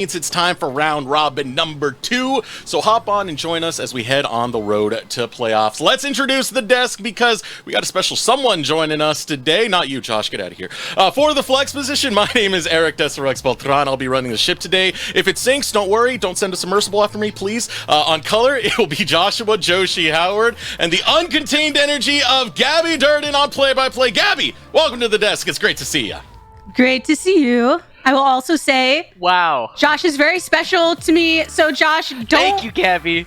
It's time for round robin number 2, so hop on and join us as we head on the road to playoffs. Let's introduce the desk because we got a special someone joining us today. Not you, Josh, get out of here. For the flex position, my name is Eric Deserex Beltran. I'll be running the ship today. If it sinks, don't worry. Don't send a submersible after me, please. On color, it will be Joshua Joshi Howard and the uncontained energy of Gabby Durden on play-by-play. Gabby, welcome to the desk. It's great to see you. Great to see you. I will also say, wow, Josh is very special to me. So Josh, thank you, Gabby.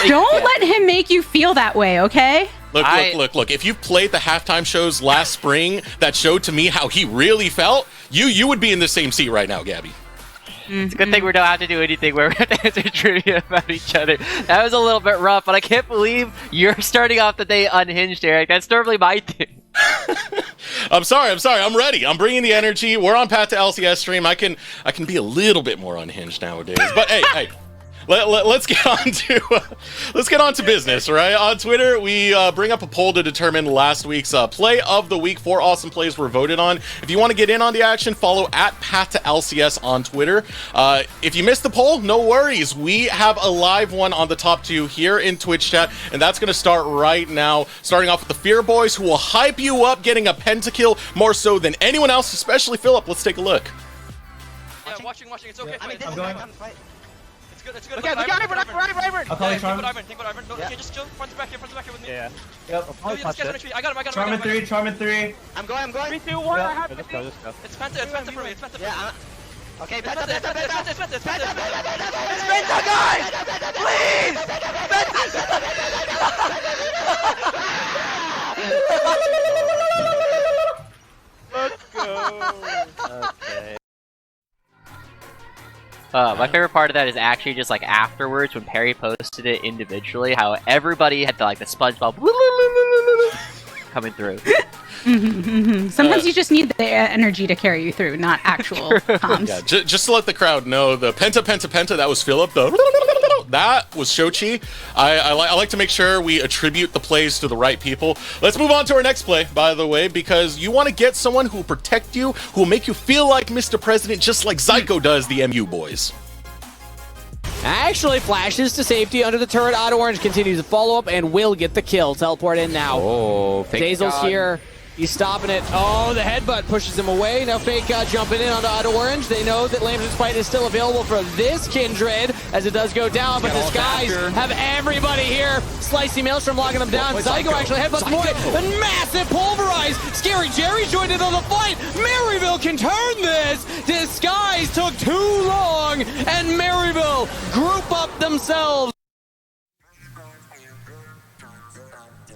Don't let him make you feel that way, okay? Look. If you've played the halftime shows last spring that showed to me how he really felt, you would be in the same seat right now, Gabby. It's a good thing we don't have to do anything where we have to answer trivia about each other. That was a little bit rough, but I can't believe you're starting off the day unhinged, Eric. That's normally my thing. I'm sorry. I'm ready. I'm bringing the energy. We're on path to LCS stream. I can be a little bit more unhinged nowadays. But hey. Let's get on to business, right? On Twitter, we bring up a poll to determine last week's play of the week. 4 awesome plays were voted on. If you want to get in on the action, follow at Path to LCS on Twitter. If you missed the poll, no worries. We have a live one on the top 2 here in Twitch chat, and that's going to start right now. Starting off with the Fear Boys, who will hype you up, getting a pentakill more so than anyone else, especially Philip. Let's take a look. Yeah, watching. It's okay. I mean, I'm going. It's good. Okay, look out, Ivan. I'll call you Think Charmin. about Ivan. No, okay, just chill. Front to back here with me. Yeah. Yep. No, this guy's on a tree. I got him. Charmin 3. I'm going. 3, 2, 1. I have let's go. It's Penta for me. It's Penta. Yeah. Okay, It's Penta, guys! Please! Let's go. Okay. My favorite part of that is actually just like afterwards when Perry posted it individually, how everybody had the SpongeBob coming through. Sometimes you just need the energy to carry you through, not actual comms. Yeah, just to let the crowd know, the Penta, that was Philip. That was Shochi. I like to make sure we attribute the plays to the right people. Let's move on to our next play, by the way, because you want to get someone who will protect you, who will make you feel like Mr. President, just like Zyko does the MU boys. Actually flashes to safety under the turret. Auto Orange continues to follow up and will get the kill. Teleport in now. Oh, Dazel's here. He's stopping it. Oh, the headbutt pushes him away. Now Fake jumping in onto Auto Orange. They know that Lambton's fight is still available for this Kindred as it does go down, but the Skies have everybody here. Slicey Maelstrom locking them down. Zyko actually headbutts Moy and massive pulverize. Scary Jerry joined in on the fight. Maryville can turn this. Disguise took too long and Maryville group up themselves.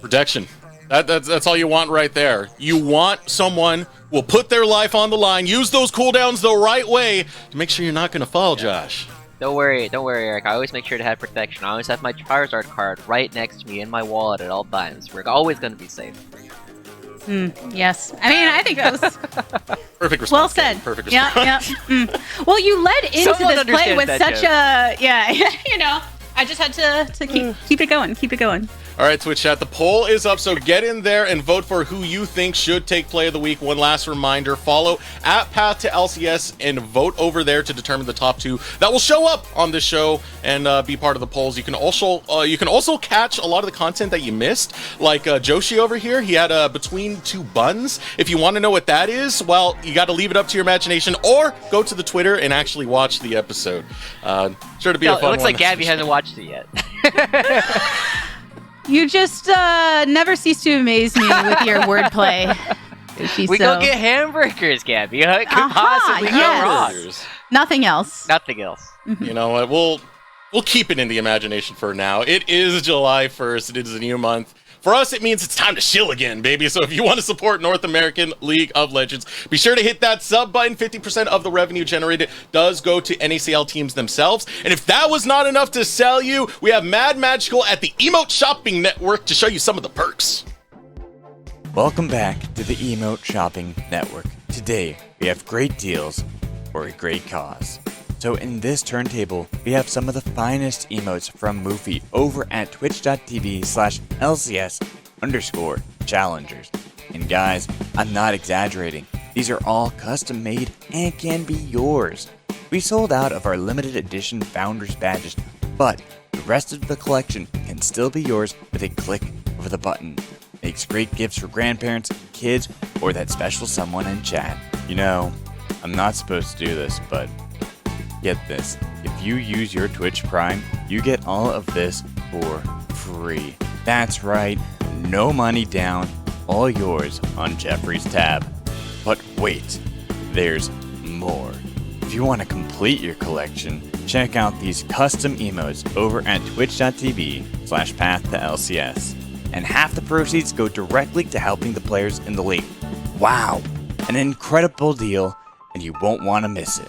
Protection. That's all you want right there. You want someone who will put their life on the line, use those cooldowns the right way to make sure you're not going to fall, Josh. Don't worry, Eric. I always make sure to have protection. I always have my Charizard card right next to me in my wallet at all times. We're always going to be safe. Yes. I mean, I think that was perfect response. well said. Perfect response. Yeah. Well, you led into Someone this play with that such joke. I just had to keep it going. All right, Twitch chat, the poll is up, so get in there and vote for who you think should take play of the week. One last reminder, follow at Path to LCS and vote over there to determine the top 2 that will show up on this show and be part of the polls. You can also catch a lot of the content that you missed, like Joshi over here. He had Between Two Buns. If you want to know what that is, well, you got to leave it up to your imagination or go to the Twitter and actually watch the episode. Sure to be a fun one. It looks like Gabby hasn't watched it yet. You just never cease to amaze me with your wordplay. We go get hamburgers, Gabby. It could possibly go wrong. Nothing else. Nothing else. You know what? We'll keep it in the imagination for now. It is July 1st. It is a new month. For us, it means it's time to chill again, baby. So if you want to support North American League of Legends, be sure to hit that sub button. 50% of the revenue generated does go to NACL teams themselves. And if that was not enough to sell you, we have Mad Magical at the Emote Shopping Network to show you some of the perks. Welcome back to the Emote Shopping Network. Today, we have great deals for a great cause. So in this turntable, we have some of the finest emotes from Moofy over at twitch.tv/LCS_Challengers. And guys, I'm not exaggerating. These are all custom made and can be yours. We sold out of our limited edition Founders badges, but the rest of the collection can still be yours with a click of the button. Makes great gifts for grandparents, kids, or that special someone in chat. You know, I'm not supposed to do this, but get this. If you use your Twitch Prime, you get all of this for free. That's right, no money down, all yours on Jeffrey's tab. But wait, there's more. If you want to complete your collection, check out these custom emotes over at twitch.tv/pathtolcs. And half the proceeds go directly to helping the players in the league. Wow, an incredible deal, and you won't want to miss it.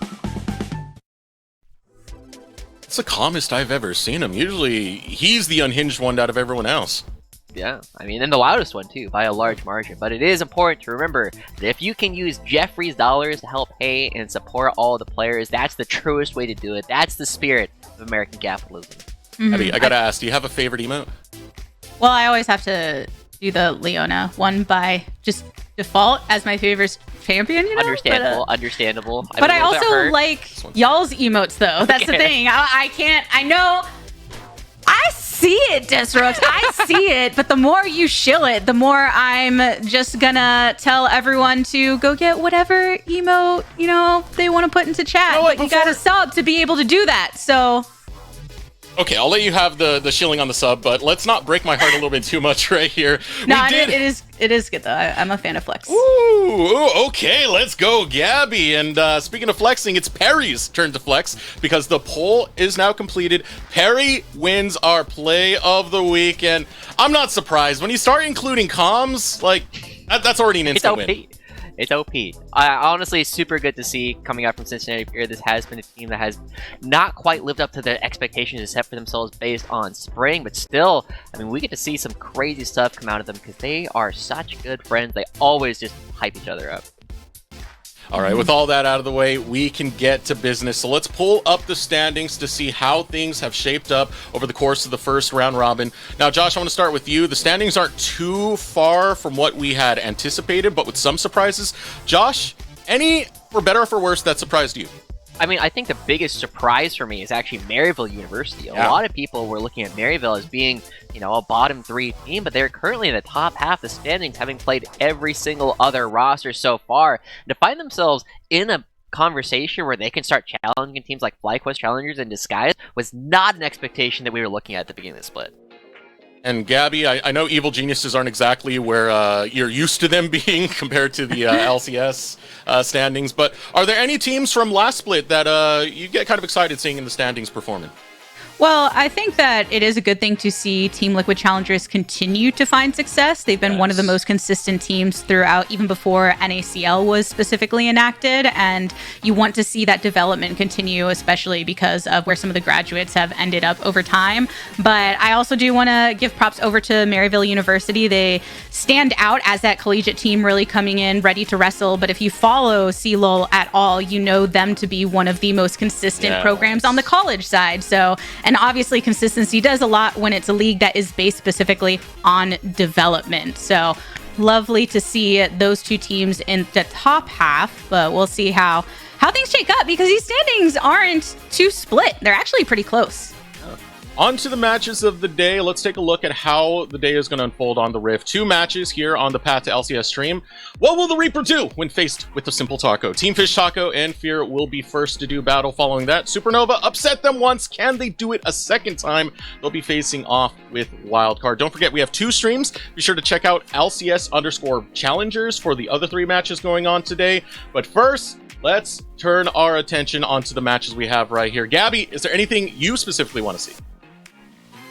It's the calmest I've ever seen him. Usually, he's the unhinged one out of everyone else. Yeah, I mean, and the loudest one too, by a large margin. But it is important to remember that if you can use Jeffrey's dollars to help pay and support all the players, that's the truest way to do it. That's the spirit of American capitalism. Abby, I gotta ask, do you have a favorite emote? Well, I always have to do the Leona one by just default as my favorite champion, you know? Understandable. But I also like y'all's emotes, though. That's the thing. I know. I see it, Disrooks. I see it. But the more you shill it, the more I'm just gonna tell everyone to go get whatever emote, they want to put into chat. You know what, but you gotta sub to be able to do that. So... Okay, I'll let you have the shilling on the sub, but let's not break my heart a little bit too much right here. No, it is good though. I'm a fan of flex. Ooh, okay, let's go, Gabby. And speaking of flexing, it's Perry's turn to flex because the poll is now completed. Perry wins our play of the week, and I'm not surprised when you start including comms. Like that's already an instant win. It's OP. Honestly, super good to see coming out from Cincinnati. This has been a team that has not quite lived up to the expectations they set for themselves based on spring, but still, I mean, we get to see some crazy stuff come out of them because they are such good friends. They always just hype each other up. All right, with all that out of the way, we can get to business. So let's pull up the standings to see how things have shaped up over the course of the first round robin. Now, Josh, I want to start with you. The standings aren't too far from what we had anticipated, but with some surprises. Josh, any, for better or for worse, that surprised you? I mean, I think the biggest surprise for me is actually Maryville University. A lot of people were looking at Maryville as being, a bottom 3 team, but they're currently in the top half of the standings, having played every single other roster so far. To find themselves in a conversation where they can start challenging teams like FlyQuest Challengers in disguise was not an expectation that we were looking at the beginning of the split. And Gabby, I know Evil Geniuses aren't exactly where you're used to them being compared to the LCS standings, but are there any teams from last split that you get kind of excited seeing in the standings performing? Well, I think that it is a good thing to see Team Liquid Challengers continue to find success. They've been one of the most consistent teams throughout, even before NACL was specifically enacted. And you want to see that development continue, especially because of where some of the graduates have ended up over time. But I also do want to give props over to Maryville University. They stand out as that collegiate team really coming in, ready to wrestle. But if you follow CLOL at all, you know them to be one of the most consistent programs on the college side. And obviously consistency does a lot when it's a league that is based specifically on development. So lovely to see those two teams in the top half, but we'll see how things shake up because these standings aren't too split. They're actually pretty close. On to the matches of the day. Let's take a look at how the day is going to unfold on the Rift. 2 matches here on the Path to LCS stream. What will the Reaper do when faced with the Simple Taco? Team Fish Taco and Fear will be first to do battle. Following that, Supernova upset them once. Can they do it a second time? They'll be facing off with Wildcard. Don't forget, we have 2 streams. Be sure to check out LCS_Challengers for the other 3 matches going on today. But first, let's turn our attention onto the matches we have right here. Gabby, is there anything you specifically want to see?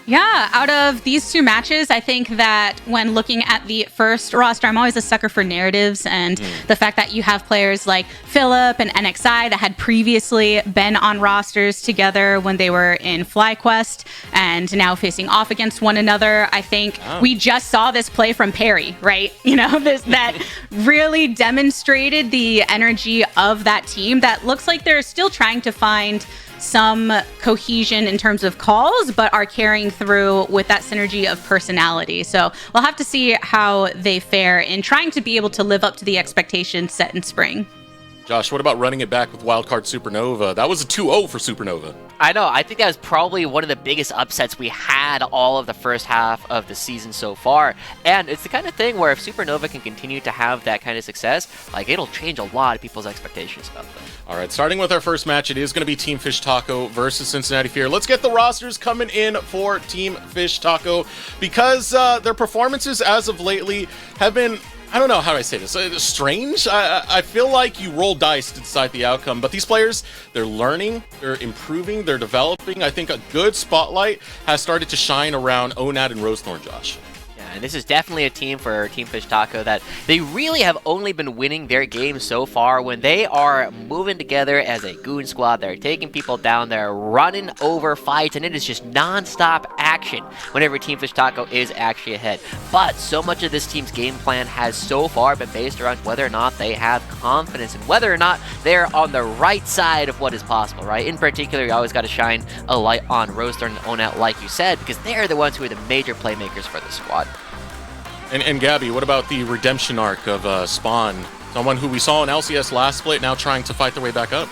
Yeah, out of these 2 matches, I think that when looking at the first roster, I'm always a sucker for narratives, and the fact that you have players like Philip and NXI that had previously been on rosters together when they were in FlyQuest and now facing off against one another. I think we just saw this play from Perry, right? That really demonstrated the energy of that team that looks like they're still trying to find some cohesion in terms of calls, but are carrying through with that synergy of personality. So we'll have to see how they fare in trying to be able to live up to the expectations set in spring. Josh, what about running it back with Wildcard Supernova? That was a 2-0 for Supernova. I know. I think that was probably one of the biggest upsets we had all of the first half of the season so far. And it's the kind of thing where if Supernova can continue to have that kind of success, like, it'll change a lot of people's expectations about them. All right, starting with our first match, it is going to be Team Fish Taco versus Cincinnati Fear. Let's get the rosters coming in for Team Fish Taco, because their performances as of lately have been, I don't know how do I say this, strange. I feel like you roll dice to decide the outcome, but these players, they're learning, they're improving, they're developing. I think a good spotlight has started to shine around Onat and Rosethorn, Josh. And this is definitely a team for Team Fish Taco that they really have only been winning their games so far when they are moving together as a goon squad. They're taking people down, they're running over fights, and it is just non-stop action whenever Team Fish Taco is actually ahead. But so much of this team's game plan has so far been based around whether or not they have confidence and whether or not they're on the right side of what is possible, right? In particular, you always got to shine a light on Rosethorn and Onat, like you said, because they're the ones who are the major playmakers for the squad. And Gabby, what about the redemption arc of Spawn? Someone who we saw in LCS last split, now trying to fight their way back up.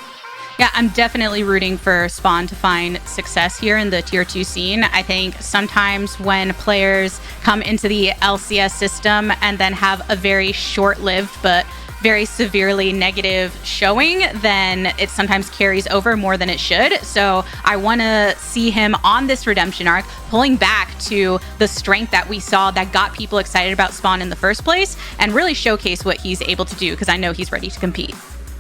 Yeah, I'm definitely rooting for Spawn to find success here in the Tier 2 scene. I think sometimes when players come into the LCS system and then have a very short-lived but very severely negative showing, then it sometimes carries over more than it should. So I want to see him on this redemption arc, pulling back to the strength that we saw that got people excited about Spawn in the first place, and really showcase what he's able to do, because I know he's ready to compete.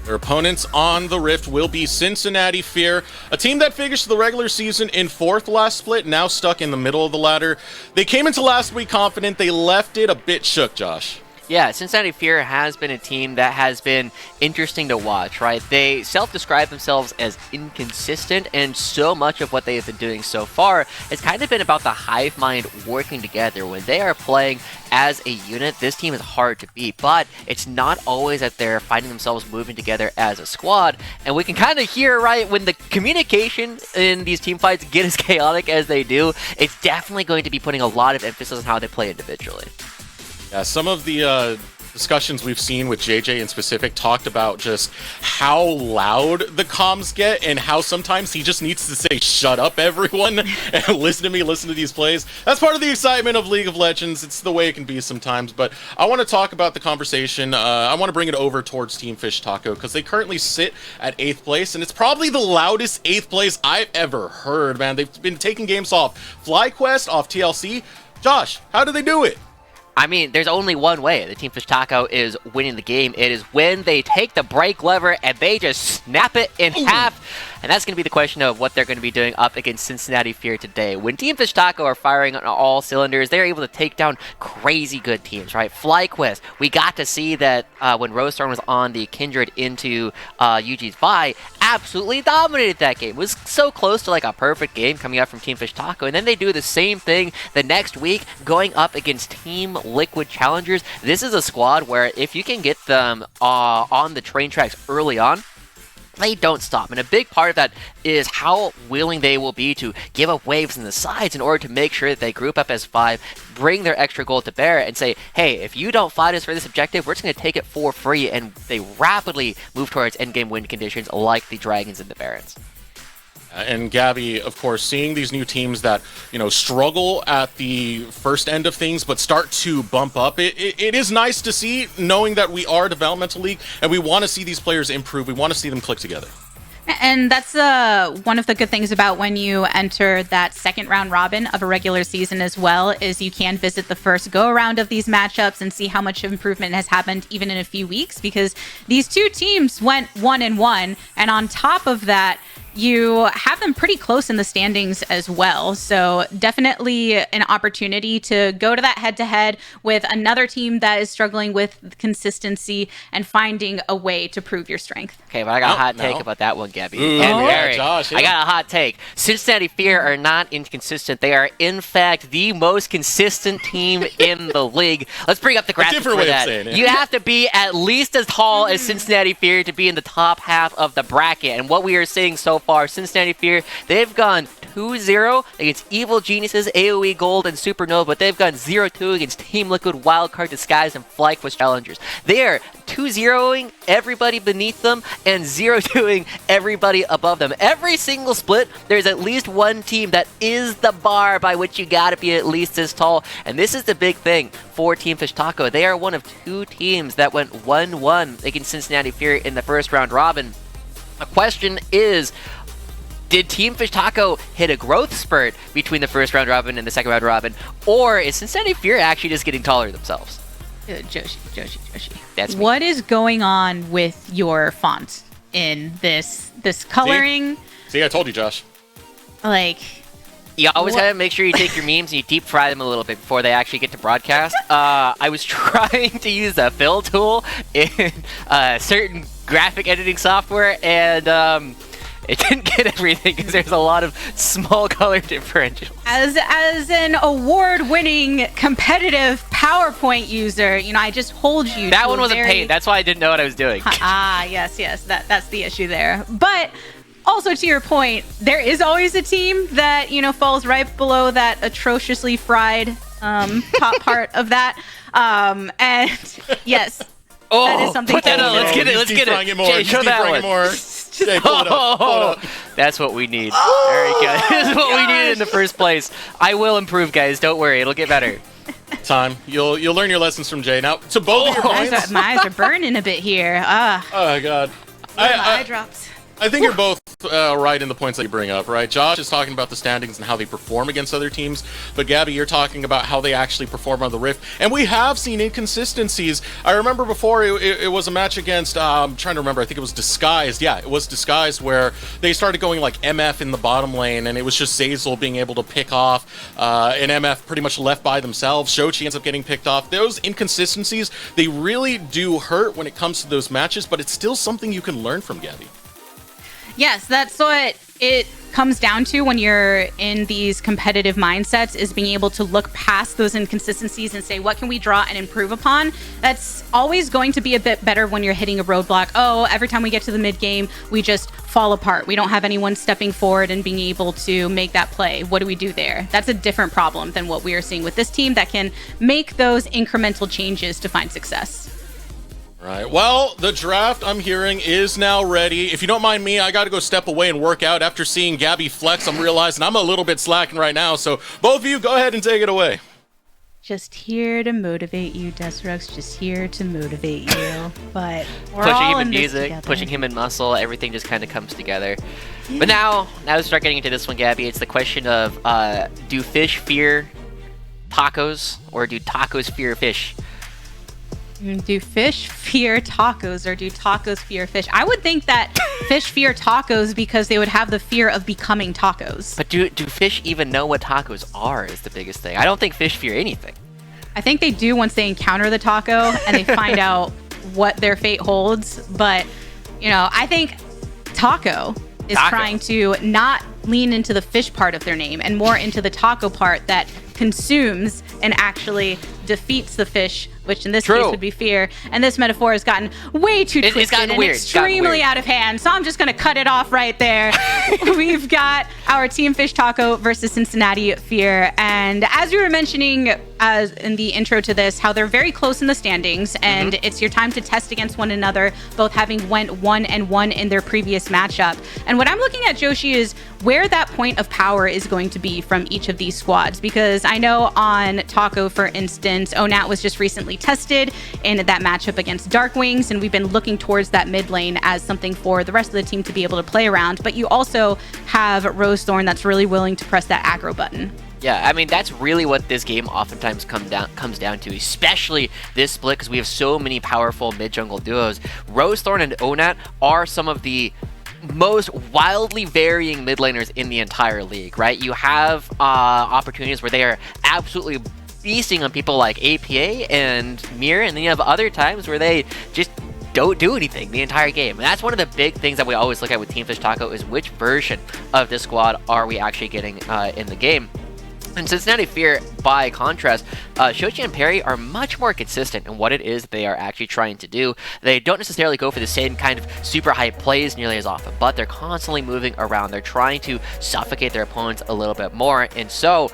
Their opponents on the Rift will be Cincinnati Fear, a team that finished the regular season in 4th last split, now stuck in the middle of the ladder. They came into last week confident, they left it a bit shook, Josh. Yeah, Cincinnati Fear has been a team that has been interesting to watch, right? They self-describe themselves as inconsistent, and so much of what they have been doing so far has kind of been about the hive mind working together. When they are playing as a unit, this team is hard to beat, but it's not always that they're finding themselves moving together as a squad. And we can kind of hear, right, when the communication in these team fights get as chaotic as they do, it's definitely going to be putting a lot of emphasis on how they play individually. Yeah, some of the discussions we've seen with JJ in specific talked about just how loud the comms get and how sometimes he just needs to say, "Shut up, everyone," and listen to me, listen to these plays. That's part of the excitement of League of Legends. It's the way it can be sometimes. But I want to talk about the conversation. I want to bring it over towards Team Fish Taco, because they currently sit at 8th place, and it's probably the loudest 8th place I've ever heard, man. They've been taking games off FlyQuest, off TLC. Josh, how do they do it? I mean, there's only one way the Team Fish Taco is winning the game. It is when they take the brake lever and they just snap it in half. And that's going to be the question of what they're going to be doing up against Cincinnati Fear today. When Team Fish Taco are firing on all cylinders, they're able to take down crazy good teams, right? FlyQuest, we got to see that when Rosethorn was on the Kindred into UG's Vi, absolutely dominated that game. It was so close to like a perfect game coming out from Team Fish Taco. And then they do the same thing the next week going up against Team Liquid Challengers. This is a squad where if you can get them on the train tracks early on, they don't stop. And a big part of that is how willing they will be to give up waves in the sides in order to make sure that they group up as 5, bring their extra gold to bear, and say, hey, if you don't fight us for this objective, we're just going to take it for free. And they rapidly move towards endgame win conditions like the Dragons and the Barons. And Gabby, of course, seeing these new teams that, you know, struggle at the first end of things but start to bump up, it is nice to see, knowing that we are a developmental league and we want to see these players improve. We want to see them click together. And that's one of the good things about when you enter that second round robin of a regular season as well, is you can visit the first go around of these matchups and see how much improvement has happened even in a few weeks, because these two teams went 1-1, and on top of that, you have them pretty close in the standings as well. So definitely an opportunity to go to that head-to-head with another team that is struggling with consistency and finding a way to prove your strength. Okay, but I got a hot take about that one, Gabby. Ooh, and Eric, Josh, yeah. I got a hot take. Cincinnati Fear are not inconsistent. They are, in fact, the most consistent team in the league. Let's bring up the graphic for way that. of saying it. You have to be at least as tall as Cincinnati Fear to be in the top half of the bracket. And what we are seeing so far. Cincinnati Fear, they've gone 2-0 against Evil Geniuses, AoE Gold, and Supernova, but they've gone 0-2 against Team Liquid, Wildcard, Disguise, and FlyQuest Challengers. They are 2-0ing everybody beneath them and 0-2ing everybody above them. Every single split, there's at least one team that is the bar by which you gotta be at least this tall, and this is the big thing for Team Fish Taco. They are one of 2 teams that went 1-1 against Cincinnati Fear in the first round robin. The question is, did Team Fish Taco hit a growth spurt between the first round robin and the second round robin, or is Cincinnati Fear actually just getting taller themselves? Joshi. That's me. What is going on with your font in this coloring? See, I told you, Josh. Like, You always gotta make sure you take your memes and you deep fry them a little bit before they actually get to broadcast. I was trying to use the fill tool in certain graphic editing software, and it didn't get everything because there's a lot of small color differentials. As an award-winning competitive PowerPoint user, I just hold you. That to one was a a pain. That's why I didn't know what I was doing. Yes. That's the issue there. But also, to your point, there is always a team that falls right below that atrociously fried top part of that. And yes. That is something. Put that on. Let's get it. Let's get it. Jay, show that one. Jay, pull it up. That's what we need. There you go. This is what we needed in the first place. I will improve, guys. Don't worry. It'll get better. Time. You'll learn your lessons from Jay. Now, to both of your points. My eyes are burning a bit here. Oh, my God. My eye drops. I think you're both right in the points that you bring up, right? Josh is talking about the standings and how they perform against other teams, but Gabby, you're talking about how they actually perform on the Rift, and we have seen inconsistencies. I remember before it was a match against, I'm trying to remember, I think it was Disguised. Yeah, it was Disguised, where they started going like MF in the bottom lane, and it was just Zazel being able to pick off an MF pretty much left by themselves. Shochi ends up getting picked off. Those inconsistencies, they really do hurt when it comes to those matches, but it's still something you can learn from, Gabby. Yes, that's what it comes down to when you're in these competitive mindsets, is being able to look past those inconsistencies and say, what can we draw and improve upon? That's always going to be a bit better when you're hitting a roadblock. Oh, every time we get to the mid game, we just fall apart. We don't have anyone stepping forward and being able to make that play. What do we do there? That's a different problem than what we are seeing with this team that can make those incremental changes to find success. Right. Well, the draft, I'm hearing, is now ready. If you don't mind me, I got to go step away and work out. After seeing Gabby flex, I'm realizing I'm a little bit slacking right now. So both of you, go ahead and take it away. Just here to motivate you, Desrux. Just here to motivate you. But we're pushing all him in this music, together. pushing him in muscle, everything just kind of comes together. But now we start getting into this one, Gabby. It's the question of, do fish fear tacos, or do tacos fear fish? Do fish fear tacos, or do tacos fear fish? I would think that fish fear tacos because they would have the fear of becoming tacos. But do fish even know what tacos are is the biggest thing. I don't think fish fear anything. I think they do once they encounter the taco and they find out what their fate holds. But, I think taco is trying to not lean into the fish part of their name and more into the taco part that consumes and actually defeats the fish, which in this case would be fear. And this metaphor has gotten way too twisted and extremely out of hand. So I'm just going to cut it off right there. We've got our Team Fish Taco versus Cincinnati Fear. And as we were mentioning as in the intro to this, how they're very close in the standings, and it's your time to test against one another, both having went 1-1 in their previous matchup. And what I'm looking at, Joshi, is where that point of power is going to be from each of these squads, because I know on Taco, for instance, Onat was just recently tested in that matchup against Dark Wings, and we've been looking towards that mid lane as something for the rest of the team to be able to play around. But you also have Rosethorn that's really willing to press that aggro button. Yeah, I mean, that's really what this game oftentimes comes down to, especially this split, because we have so many powerful mid-jungle duos. Rosethorn and Onat are some of the most wildly varying mid laners in the entire league, right? You have opportunities where they are absolutely feasting on people like APA and Mir, and then you have other times where they just don't do anything the entire game. And that's one of the big things that we always look at with Team Fish Taco, is which version of this squad are we actually getting in the game. And Cincinnati Fear, by contrast, Shoji and Perry are much more consistent in what it is they are actually trying to do. They don't necessarily go for the same kind of super high plays nearly as often, but they're constantly moving around. They're trying to suffocate their opponents a little bit more. And so,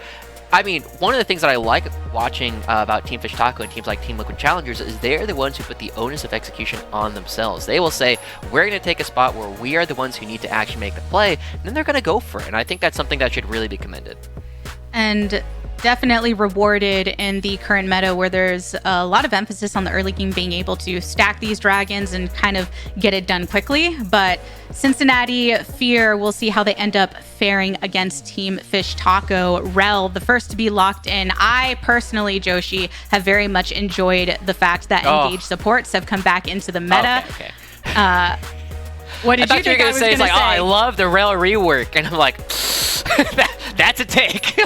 I mean, one of the things that I like watching about Team Fish Taco and teams like Team Liquid Challengers is they're the ones who put the onus of execution on themselves. They will say, we're going to take a spot where we are the ones who need to actually make the play, and then they're going to go for it. And I think that's something that should really be commended. And definitely rewarded in the current meta where there's a lot of emphasis on the early game being able to stack these dragons and kind of get it done quickly. But Cincinnati Fear, we'll see how they end up faring against Team Fish Taco. Rel, the first to be locked in. I personally, Joshi, have very much enjoyed the fact that engaged supports have come back into the meta. Okay. What did you think I was going to say? Like, I love the Rel rework. And I'm like, that's a take.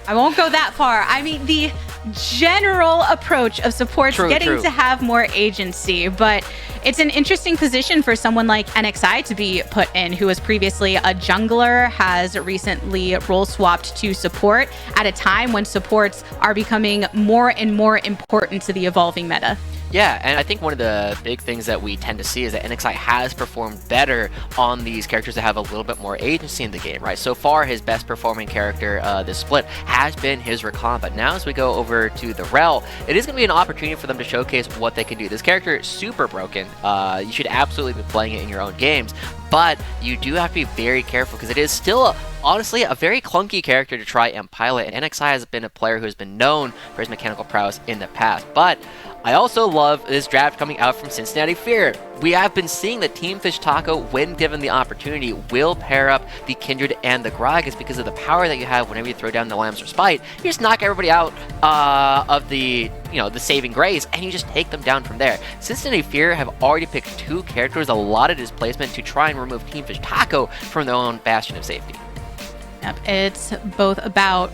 I won't go that far. I mean, the general approach of supports getting to have more agency, but it's an interesting position for someone like NXI to be put in, who was previously a jungler, has recently role swapped to support at a time when supports are becoming more and more important to the evolving meta. Yeah, and I think one of the big things that we tend to see is that NXI has performed better on these characters that have a little bit more agency in the game, right? So far, his best performing character this split has been his Rakan, but now as we go over to the Rel, it is going to be an opportunity for them to showcase what they can do. This character is super broken. You should absolutely be playing it in your own games, but you do have to be very careful because it is still honestly a very clunky character to try and pilot, and NXI has been a player who has been known for his mechanical prowess in the past. But I also love this draft coming out from Cincinnati Fear. We have been seeing that Team Fish Taco, when given the opportunity, will pair up the Kindred and the Gragas because of the power that you have whenever you throw down the Lambs or Spite. You just knock everybody out of the saving grace, and you just take them down from there. Cincinnati Fear have already picked two characters, a lot of displacement to try and remove Team Fish Taco from their own bastion of safety. Yep, it's both about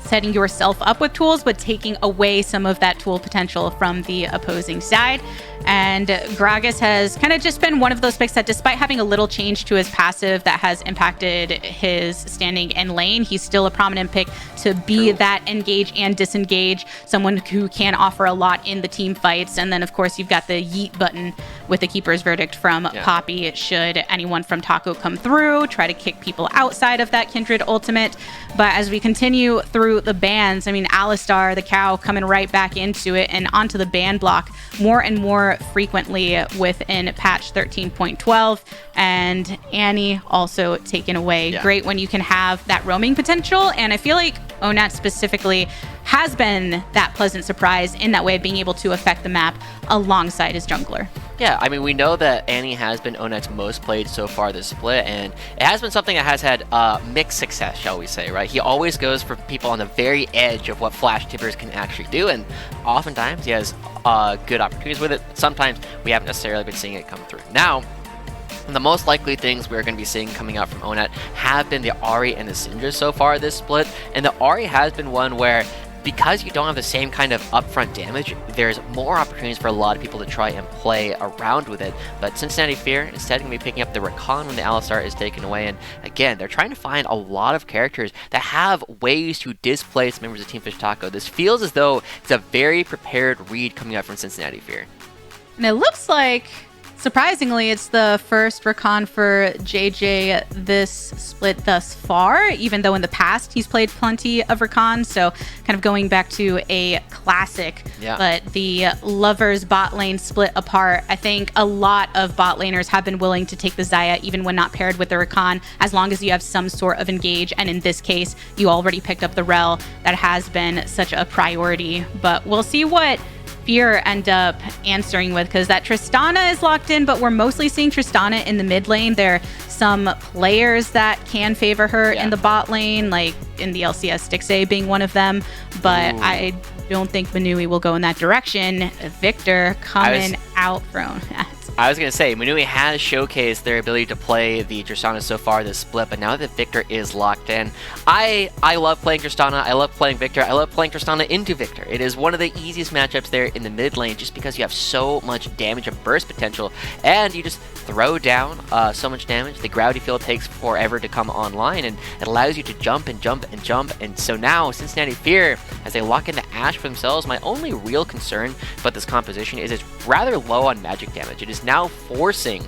setting yourself up with tools, but taking away some of that tool potential from the opposing side. And Gragas has kind of just been one of those picks that, despite having a little change to his passive that has impacted his standing in lane, he's still a prominent pick to be that engage and disengage, someone who can offer a lot in the team fights. And then, of course, you've got the yeet button with the Keeper's Verdict from Poppy, should anyone from Taco come through, try to kick people outside of that Kindred ultimate. But as we continue through the bans, I mean, Alistar, the cow, coming right back into it and onto the ban block more and more frequently within patch 13.12, and Annie also taken away. Great when you can have that roaming potential, and I feel like Onat specifically has been that pleasant surprise in that way of being able to affect the map alongside his jungler. Yeah, I mean, we know that Annie has been Onat's most played so far this split, and it has been something that has had mixed success, shall we say, right? He always goes for people on the very edge of what Flash Tippers can actually do, and oftentimes he has good opportunities with it. Sometimes we haven't necessarily been seeing it come through. Now, the most likely things we're going to be seeing coming out from Onat have been the Ahri and the Syndra so far this split, and the Ahri has been one where, because you don't have the same kind of upfront damage, there's more opportunities for a lot of people to try and play around with it. But Cincinnati Fear instead going to be picking up the Rakan when the Alistar is taken away. And again, they're trying to find a lot of characters that have ways to displace members of Team Fish Taco. This feels as though it's a very prepared read coming out from Cincinnati Fear. And it looks like, surprisingly, it's the first Rakan for JJ this split thus far, even though in the past he's played plenty of Rakan, so kind of going back to a classic. But the Lovers bot lane split apart. I think a lot of bot laners have been willing to take the Xayah even when not paired with the Rakan, as long as you have some sort of engage, and in this case, you already picked up the Rel. That has been such a priority, but we'll see what Fear end up answering with, because that Tristana is locked in, but we're mostly seeing Tristana in the mid lane. There are some players that can favor her in the bot lane, like in the LCS Stixay being one of them, but I don't think Manui will go in that direction. Victor coming out from that. I was going to say, Manui has showcased their ability to play the Tristana so far this split, but now that Victor is locked in, I love playing Tristana, I love playing Victor, I love playing Tristana into Victor. It is one of the easiest matchups there in the mid lane just because you have so much damage and burst potential, and you just throw down so much damage. The gravity field takes forever to come online, and it allows you to jump and jump and jump, and so now Cincinnati Fear, as they lock into Ashe for themselves, my only real concern about this composition is it's rather low on magic damage. It is now forcing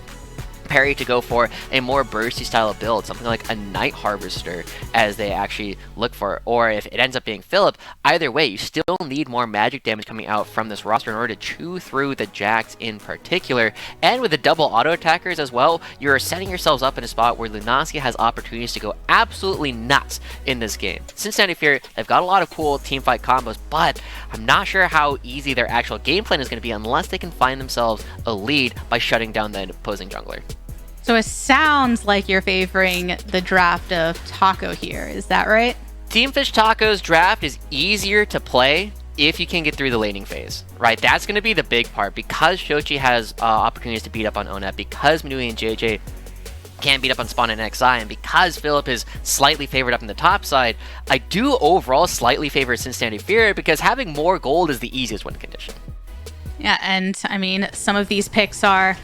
Perry to go for a more bursty style of build, something like a Night Harvester as they actually look for, or if it ends up being Philip, either way, you still need more magic damage coming out from this roster in order to chew through the Jax in particular, and with the double auto attackers as well, you're setting yourselves up in a spot where Lunacia has opportunities to go absolutely nuts in this game. Cincinnati Fear, they've got a lot of cool teamfight combos, but I'm not sure how easy their actual game plan is going to be unless they can find themselves a lead by shutting down the opposing jungler. So it sounds like you're favoring the draft of Taco here. Is that right? Team Fish Taco's draft is easier to play if you can get through the laning phase, right? That's going to be the big part because Shochi has opportunities to beat up on Onet, because Manui and JJ can beat up on Spawn and XI, and because Philip is slightly favored up in the top side, I do overall slightly favor Cincinnati Fear because having more gold is the easiest win condition. Yeah, and I mean, some of these picks are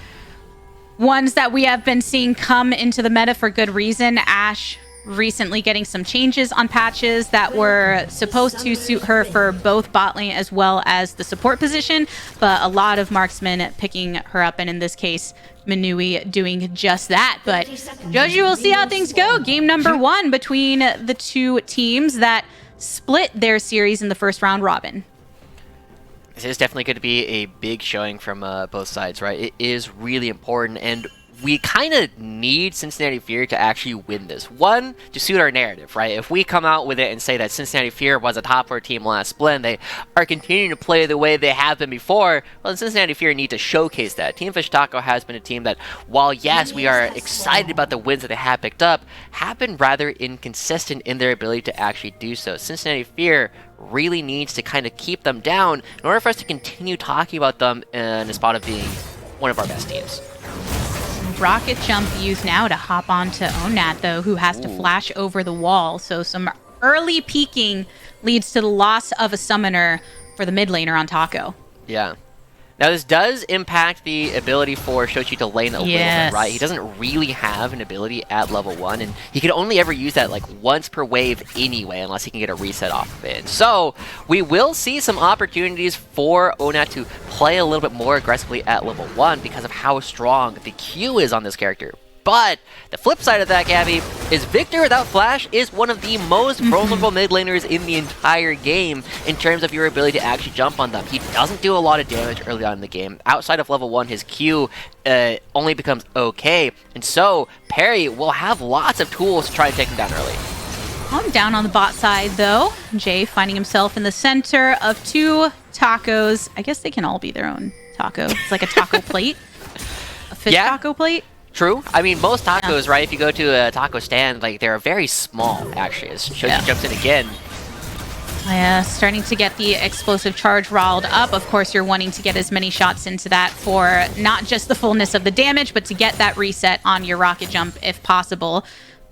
ones that we have been seeing come into the meta for good reason. Ashe recently getting some changes on patches that were supposed to suit her for both bot lane as well as the support position, but a lot of marksmen picking her up, and in this case, Manui doing just that. But Joji, we'll see how things go. Game number 1 between the two teams that split their series in the first round robin. This is definitely going to be a big showing from both sides, right? It is really important, and we kind of need Cincinnati Fear to actually win this. One, to suit our narrative, right? If we come out with it and say that Cincinnati Fear was a top 4 team last split, and they are continuing to play the way they have been before, well, Cincinnati Fear need to showcase that. Team Fish Taco has been a team that, while yes, we are excited about the wins that they have picked up, have been rather inconsistent in their ability to actually do so. Cincinnati Fear really needs to kind of keep them down in order for us to continue talking about them in a spot of being one of our best teams. Rocket jump used now to hop onto Onat, though, who has to flash over the wall. So some early peeking leads to the loss of a summoner for the mid laner on Taco. Yeah. Now, this does impact the ability for Shochi to lane a little bit, right? He doesn't really have an ability at level 1, and he can only ever use that like once per wave anyway, unless he can get a reset off of it. So, we will see some opportunities for Onat to play a little bit more aggressively at level 1 because of how strong the Q is on this character. But the flip side of that, Gabby, is Victor without Flash is one of the most vulnerable mid laners in the entire game in terms of your ability to actually jump on them. He doesn't do a lot of damage early on in the game. Outside of level 1, his Q only becomes okay. And so, Perry will have lots of tools to try and take him down early. I'm down on the bot side, though. Jay finding himself in the center of 2 tacos. I guess they can all be their own taco. It's like a taco plate. A fish taco plate. True. I mean, most tacos, right, if you go to a taco stand, like, they're very small, actually. As Shoji jumps in again. Yeah, starting to get the explosive charge riled up. Of course, you're wanting to get as many shots into that for not just the fullness of the damage, but to get that reset on your rocket jump if possible.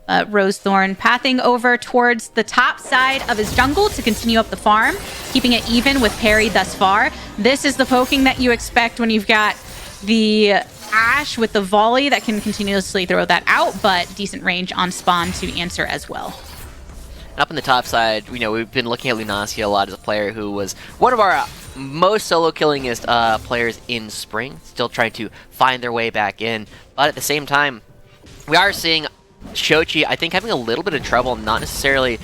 Rosethorn pathing over towards the top side of his jungle to continue up the farm, keeping it even with Perry thus far. This is the poking that you expect when you've got the Ashe with the volley that can continuously throw that out, but decent range on Spawn to answer as well. Up in the top side, you know, we've been looking at Lunacia a lot as a player who was one of our most solo-killingest players in spring, still trying to find their way back in. But at the same time, we are seeing Shochi, I think, having a little bit of trouble, not necessarily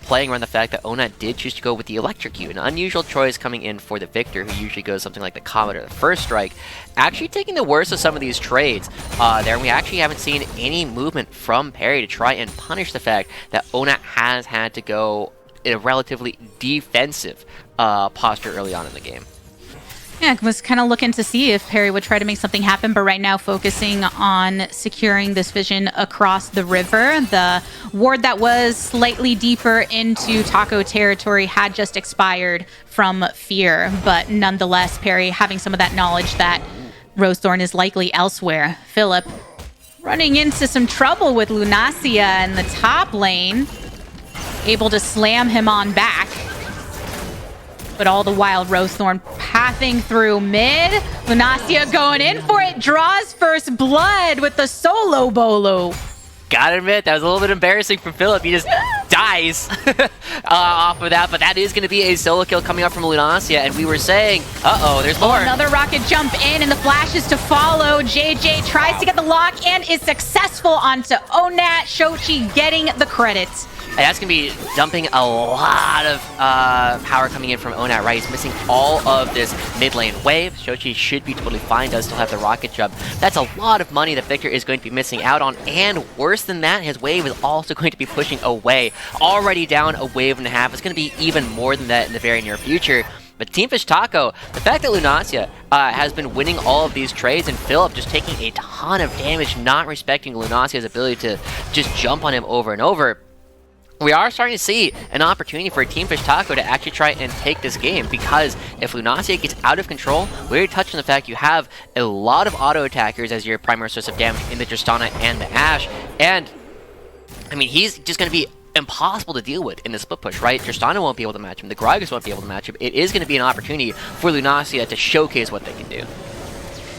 playing around the fact that Onat did choose to go with the Electrocute, an unusual choice coming in for the Victor, who usually goes something like the Comet or the First Strike, actually taking the worst of some of these trades there. We actually haven't seen any movement from Perry to try and punish the fact that Onat has had to go in a relatively defensive posture early on in the game. Yeah, I was kind of looking to see if Perry would try to make something happen, but right now focusing on securing this vision across the river. The ward that was slightly deeper into Taco territory had just expired from Fear, but nonetheless, Perry having some of that knowledge that Rosethorn is likely elsewhere. Philip running into some trouble with Lunacia in the top lane. Able to slam him on back. But all the while, Rosethorn pathing through mid. Lunacia going in for it. Draws first blood with the solo bolo. Gotta admit, that was a little bit embarrassing for Philip. He just dies off of that, but that is going to be a solo kill coming up from Lunacia, and we were saying, uh-oh, there's more. Another rocket jump in, and the flash is to follow. JJ tries to get the lock and is successful onto Onat. Shochi getting the credits. And that's going to be dumping a lot of power coming in from Onat, right? He's missing all of this mid lane wave. Shochi should be totally fine, does still have the rocket jump. That's a lot of money that Victor is going to be missing out on, and worse than that, his wave is also going to be pushing away. Already down a wave and a half. It's going to be even more than that in the very near future. But Team Fish Taco, the fact that Lunacia has been winning all of these trades and Philip just taking a ton of damage, not respecting Lunacia's ability to just jump on him over and over, we are starting to see an opportunity for Team Fish Taco to actually try and take this game, because if Lunacia gets out of control, we already touched on the fact you have a lot of auto attackers as your primary source of damage in the Tristana and the Ashe, and I mean, he's just going to be impossible to deal with in the split push, right? Tristana won't be able to match him, the Gragas won't be able to match him. It is going to be an opportunity for Lunacia to showcase what they can do.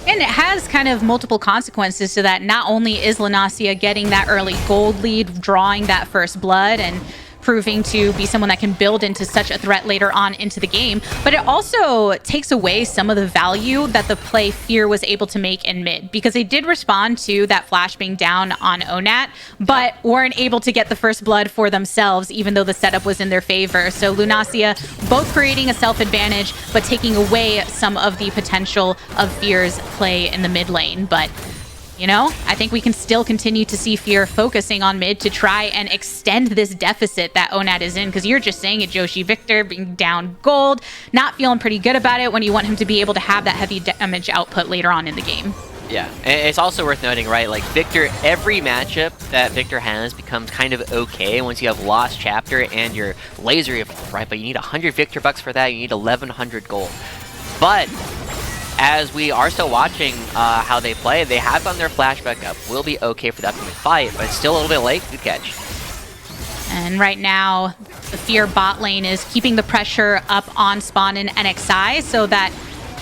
And it has kind of multiple consequences to that. Not only is Lunacia getting that early gold lead, drawing that first blood, and proving to be someone that can build into such a threat later on into the game, but it also takes away some of the value that the play Fear was able to make in mid, because they did respond to that flash being down on Onat, but weren't able to get the first blood for themselves, even though the setup was in their favor. So Lunacia both creating a self-advantage, but taking away some of the potential of Fear's play in the mid lane. But you know, I think we can still continue to see Fear focusing on mid to try and extend this deficit that Onat is in, because you're just saying it, Joshi. Victor being down gold, not feeling pretty good about it when you want him to be able to have that heavy damage output later on in the game. Yeah, and it's also worth noting, right, like Victor, every matchup that Victor has becomes kind of okay once you have Lost Chapter and your Laser Evolve, right? But you need 100 Victor bucks for that, you need 1100 gold. But as we are still watching how they play, they have gotten their flashback up. Will be okay for the upcoming fight, but it's still a little bit late. Good catch. And right now, the Fear bot lane is keeping the pressure up on Spawn and NXI so that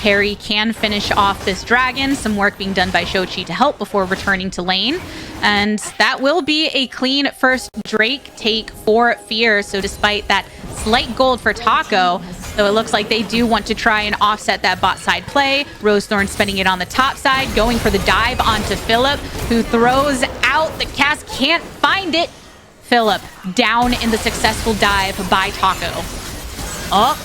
Harry can finish off this dragon. Some work being done by Shochi to help before returning to lane. And that will be a clean first Drake take for Fear. So despite that slight gold for Taco, so it looks like they do want to try and offset that bot side play. Rosethorn spending it on the top side, going for the dive onto Philip, who throws out the cast, can't find it. Philip down in the successful dive by Taco. Oh,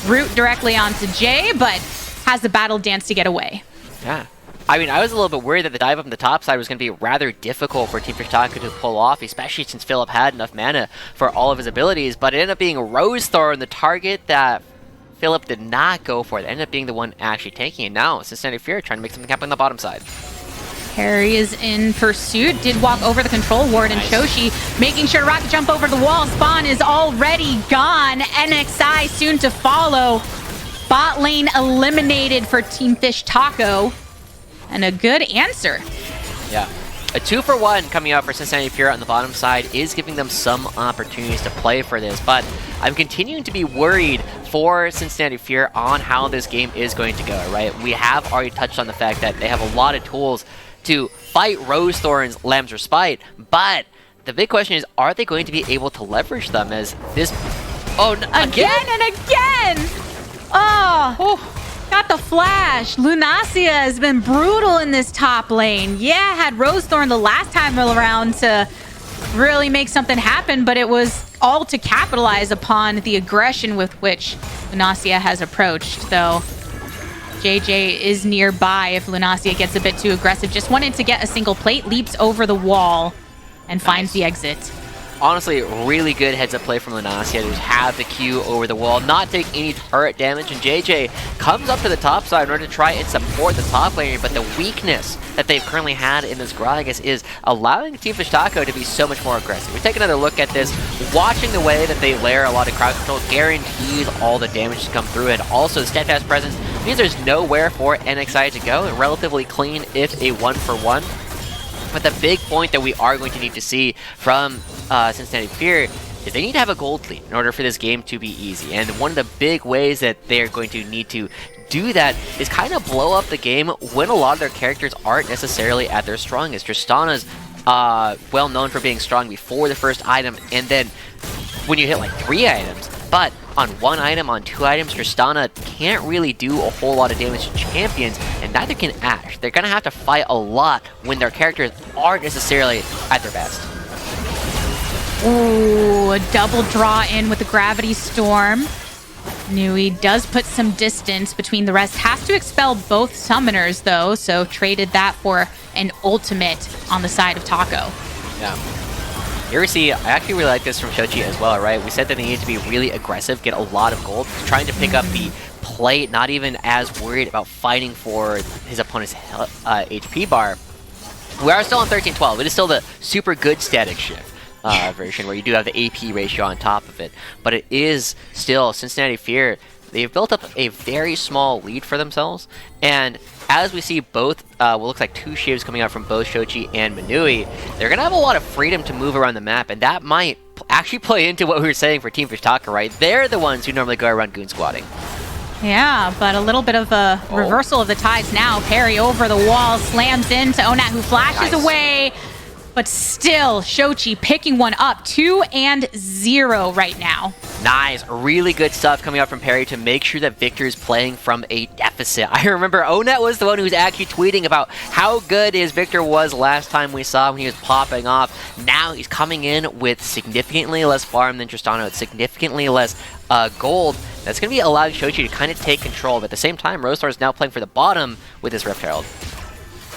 root directly onto Jay, but has the battle dance to get away. Yeah. I mean, I was a little bit worried that the dive up on the top side was going to be rather difficult for Team Fish Taco to pull off, especially since Philip had enough mana for all of his abilities, but it ended up being Rosethorn, the target that Philip did not go for. It ended up being the one actually taking it. Now, Cincinnati Fear trying to make something happen on the bottom side. Harry is in pursuit, did walk over the control ward, and Shoshi making sure to rocket jump over the wall. Spawn is already gone. NXI soon to follow. Bot lane eliminated for Team Fish Taco. And a good answer. Yeah. A 2-for-1 coming out for Cincinnati Fear on the bottom side is giving them some opportunities to play for this, but I'm continuing to be worried for Cincinnati Fear on how this game is going to go, right? We have already touched on the fact that they have a lot of tools to fight Rosethorn's Lamb's Respite, but the big question is, are they going to be able to leverage them as this... Oh, again and again! Oh! Got the flash. Lunacia has been brutal in this top lane. Yeah, had Rosethorn the last time around to really make something happen, but it was all to capitalize upon the aggression with which Lunacia has approached, though JJ is nearby if Lunacia gets a bit too aggressive. Just wanted to get a single plate, leaps over the wall, and finds the exit. Honestly, really good heads-up play from Lunacia to have the Q over the wall, not take any turret damage, and JJ comes up to the top side in order to try and support the top laner, but the weakness that they've currently had in this Gragas is allowing Team Fish Taco to be so much more aggressive. We take another look at this, watching the way that they layer a lot of crowd control guarantees all the damage to come through, and also the steadfast presence means there's nowhere for NXI to go, and relatively clean if a 1-for-1. But the big point that we are going to need to see from Cincinnati Fear is they need to have a gold lead in order for this game to be easy. And one of the big ways that they're going to need to do that is kind of blow up the game when a lot of their characters aren't necessarily at their strongest. Tristana's well known for being strong before the first item, and then when you hit like 3 items, but on 1 item, on 2 items, Tristana can't really do a whole lot of damage to champions, and neither can Ashe. They're gonna have to fight a lot when their characters aren't necessarily at their best. Ooh, a double draw in with the Gravity Storm. Nui does put some distance between the rest. Has to expel both summoners, though, so traded that for an ultimate on the side of Taco. Yeah. Here we see, I actually really like this from Shochi as well, right? We said that they need to be really aggressive, get a lot of gold, trying to pick up the plate, not even as worried about fighting for his opponent's HP bar. We are still on 13-12. It is still the super good static shift version where you do have the AP ratio on top of it. But it is still Cincinnati Fear. They've built up a very small lead for themselves. And as we see both, what looks like 2 shivs coming out from both Shochi and Manui, they're going to have a lot of freedom to move around the map. And that might actually play into what we were saying for Team Fish Taka, right? They're the ones who normally go around goon squatting. Yeah, but a little bit of a reversal of the tides now. Parry over the wall, slams into Onat, who flashes away. But still, Shochi picking one up, 2-0 right now. Nice, really good stuff coming out from Perry to make sure that Victor is playing from a deficit. I remember Onat was the one who was actually tweeting about how good his Victor was last time we saw him when he was popping off. Now he's coming in with significantly less farm than Tristana, with significantly less gold. That's going to be allowing Shochi to kind of take control. But at the same time, Rostar is now playing for the bottom with his Rift Herald.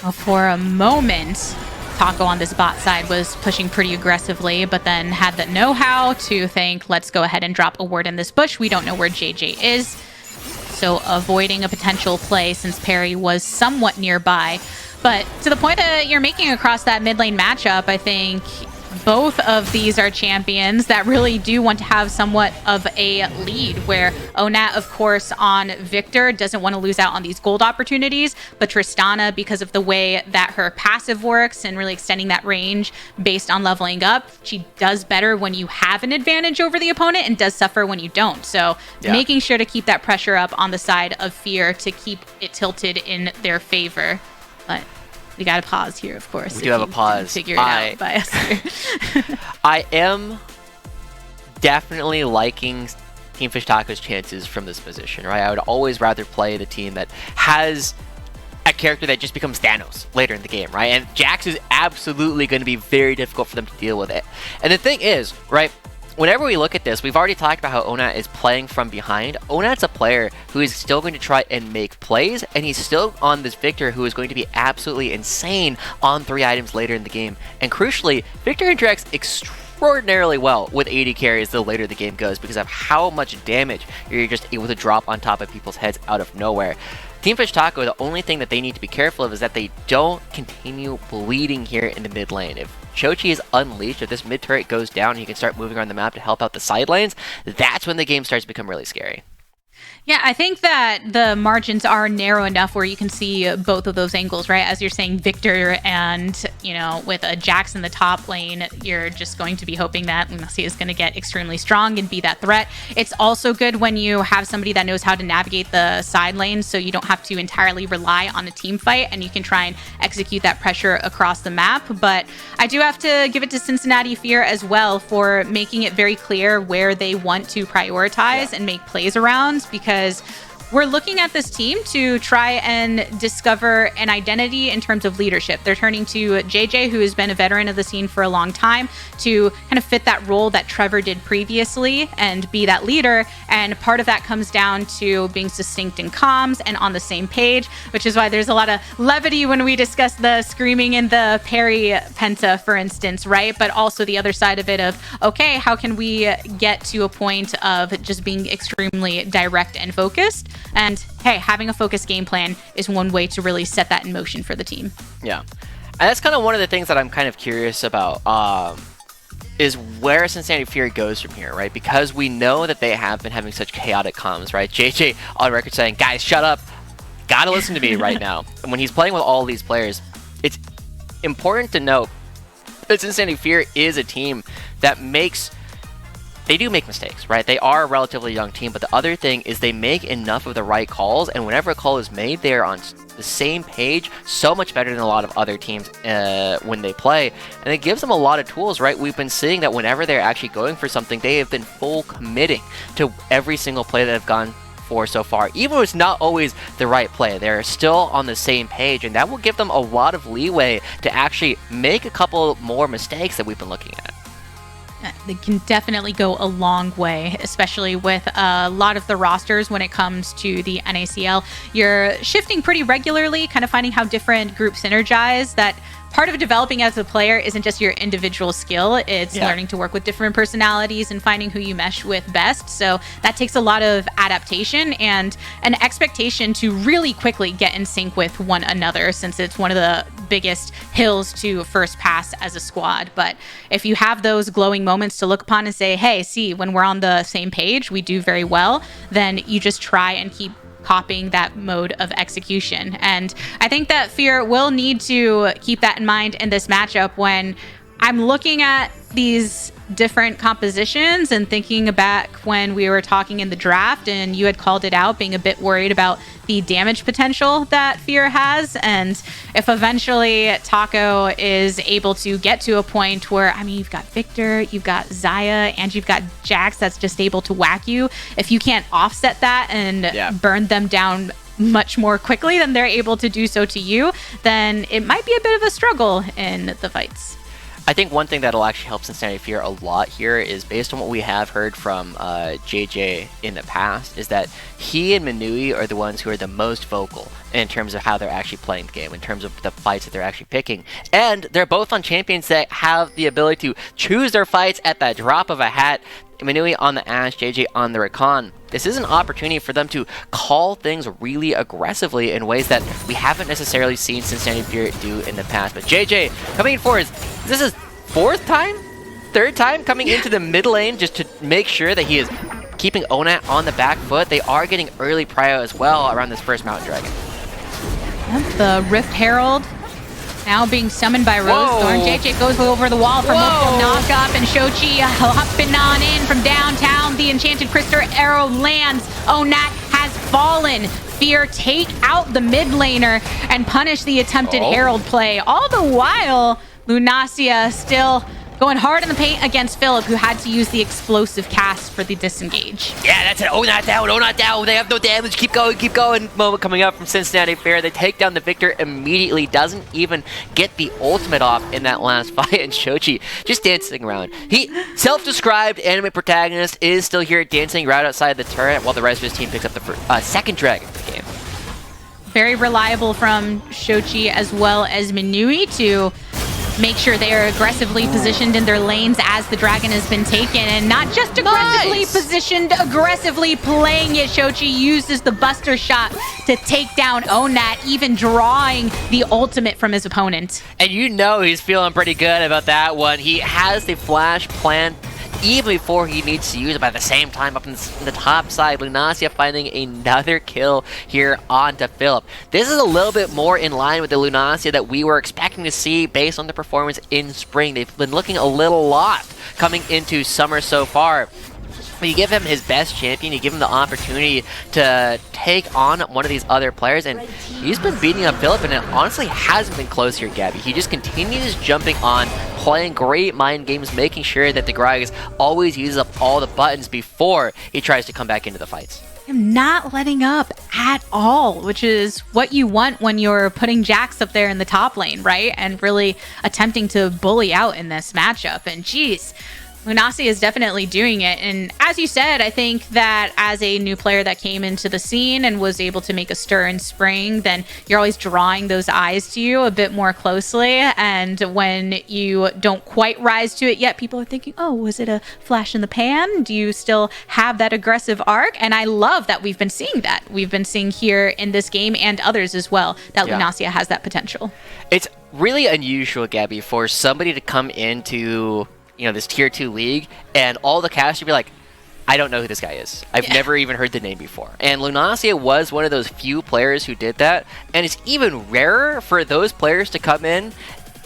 Well, for a moment, Taco on this bot side was pushing pretty aggressively, but then had the know-how to think, let's go ahead and drop a ward in this bush. We don't know where JJ is. So avoiding a potential play since Perry was somewhat nearby. But to the point that you're making across that mid lane matchup, I think both of these are champions that really do want to have somewhat of a lead, where Onat, of course, on Victor doesn't want to lose out on these gold opportunities, but Tristana, because of the way that her passive works and really extending that range based on leveling up, she does better when you have an advantage over the opponent and does suffer when you don't. So making sure to keep that pressure up on the side of Fear to keep it tilted in their favor. But we got to pause here, of course. We do have a pause. Figure it out by us here. I am definitely liking Team Fish Taco's chances from this position, right? I would always rather play the team that has a character that just becomes Thanos later in the game, right? And Jax is absolutely going to be very difficult for them to deal with it. And the thing is, right, whenever we look at this, we've already talked about how Onat is playing from behind. Onat's a player who is still going to try and make plays, and he's still on this Victor who is going to be absolutely insane on 3 items later in the game. And crucially, Victor interacts extraordinarily well with AD carries the later the game goes because of how much damage you're just able to drop on top of people's heads out of nowhere. Team Fish Taco, the only thing that they need to be careful of is that they don't continue bleeding here in the mid lane. If Shochi is unleashed, if this mid turret goes down and he can start moving around the map to help out the side lanes, that's when the game starts to become really scary. Yeah, I think that the margins are narrow enough where you can see both of those angles, right? As you're saying, Victor and, you know, with a Jax in the top lane, you're just going to be hoping that Lunacy is going to get extremely strong and be that threat. It's also good when you have somebody that knows how to navigate the side lanes, so you don't have to entirely rely on a team fight and you can try and execute that pressure across the map. But I do have to give it to Cincinnati Fear as well for making it very clear where they want to prioritize and make plays around, because we're looking at this team to try and discover an identity in terms of leadership. They're turning to JJ, who has been a veteran of the scene for a long time, to kind of fit that role that Trevor did previously and be that leader. And part of that comes down to being succinct in comms and on the same page, which is why there's a lot of levity when we discuss the screaming in the parry penta, for instance, right? But also the other side of it of, okay, how can we get to a point of just being extremely direct and focused? And hey, having a focused game plan is one way to really set that in motion for the team. Yeah. And that's kind of one of the things that I'm kind of curious about is where Cincinnati Fury goes from here, right? Because we know that they have been having such chaotic comms, right? JJ on record saying, guys, shut up. gotta listen to me right now. And when he's playing with all these players, it's important to note that Cincinnati Fear is a team that they do make mistakes, right? They are a relatively young team, but the other thing is they make enough of the right calls, and whenever a call is made, they are on the same page, so much better than a lot of other teams when they play, and it gives them a lot of tools, right? We've been seeing that whenever they're actually going for something, they have been full committing to every single play that have gone for so far. Even if it's not always the right play, they're still on the same page, and that will give them a lot of leeway to actually make a couple more mistakes that we've been looking at. They can definitely go a long way, especially with a lot of the rosters when it comes to the NACL. You're shifting pretty regularly, kind of finding how different groups synergize. That part of developing as a player isn't just your individual skill, it's learning to work with different personalities and finding who you mesh with best. So that takes a lot of adaptation and an expectation to really quickly get in sync with one another, since it's one of the biggest hills to first pass as a squad. But if you have those glowing moments to look upon and say, hey, see, when we're on the same page, we do very well, then you just try and keep copying that mode of execution. And I think that Fear will need to keep that in mind in this matchup when I'm looking at these different compositions and thinking back when we were talking in the draft and you had called it out, being a bit worried about the damage potential that Fear has. And if eventually Taco is able to get to a point where, I mean, you've got Victor, you've got Zaya, and you've got Jax that's just able to whack you. If you can't offset that and burn them down much more quickly than they're able to do so to you, then it might be a bit of a struggle in the fights. I think one thing that'll actually help Cincinnati Fear a lot here is, based on what we have heard from JJ in the past, is that he and Minui are the ones who are the most vocal in terms of how they're actually playing the game, in terms of the fights that they're actually picking. And they're both on champions that have the ability to choose their fights at the drop of a hat. Minui on the Ashe, JJ on the Rakan. This is an opportunity for them to call things really aggressively in ways that we haven't necessarily seen Cincinnati Fear do in the past. But JJ coming in for this is third time coming into the mid lane just to make sure that he is keeping Onat on the back foot. They are getting early prio as well around this first Mountain Dragon. The Rift Herald now being summoned by Rosethorn. JJ goes over the wall for multiple knock-up, and Shochi hopping on in from downtown. The Enchanted Crystal arrow lands. Onat has fallen. Fear take out the mid laner and punish the attempted Herald play. All the while, Lunacia still going hard in the paint against Philip, who had to use the explosive cast for the disengage. Yeah, that's it. Oh, not down. They have no damage. Keep going. Moment coming up from Cincinnati Fear. They take down the Victor immediately. Doesn't even get the ultimate off in that last fight. And Shochi just dancing around. He, self-described anime protagonist, is still here dancing right outside the turret while the rest of his team picks up the second dragon of the game. Very reliable from Shochi as well as Minui to make sure they are aggressively positioned in their lanes as the dragon has been taken, and not just aggressively positioned, aggressively playing it. Shochi uses the buster shot to take down Onat, even drawing the ultimate from his opponent. And you know he's feeling pretty good about that one. He has the flash plan even before he needs to use it. But at the same time, up in the top side, Lunacia finding another kill here onto Philip. This is a little bit more in line with the Lunacia that we were expecting to see based on the performance in spring. They've been looking a little lost coming into summer so far. But you give him his best champion, you give him the opportunity to take on one of these other players, and he's been beating up Philip, and it honestly hasn't been close here, Gabby. He just continues jumping on, playing great mind games, making sure that the Gragas always uses up all the buttons before he tries to come back into the fights. I'm not letting up at all, which is what you want when you're putting Jax up there in the top lane, right? And really attempting to bully out in this matchup. And geez, Lunacia is definitely doing it. And as you said, I think that as a new player that came into the scene and was able to make a stir in spring, then you're always drawing those eyes to you a bit more closely. And when you don't quite rise to it yet, people are thinking, oh, was it a flash in the pan? Do you still have that aggressive arc? And I love that we've been seeing that. We've been seeing here in this game and others as well, that Lunacia has that potential. It's really unusual, Gabby, for somebody to come into this tier 2 league and all the cast would be like, I don't know who this guy is. I've never even heard the name before. And Lunacia was one of those few players who did that. And it's even rarer for those players to come in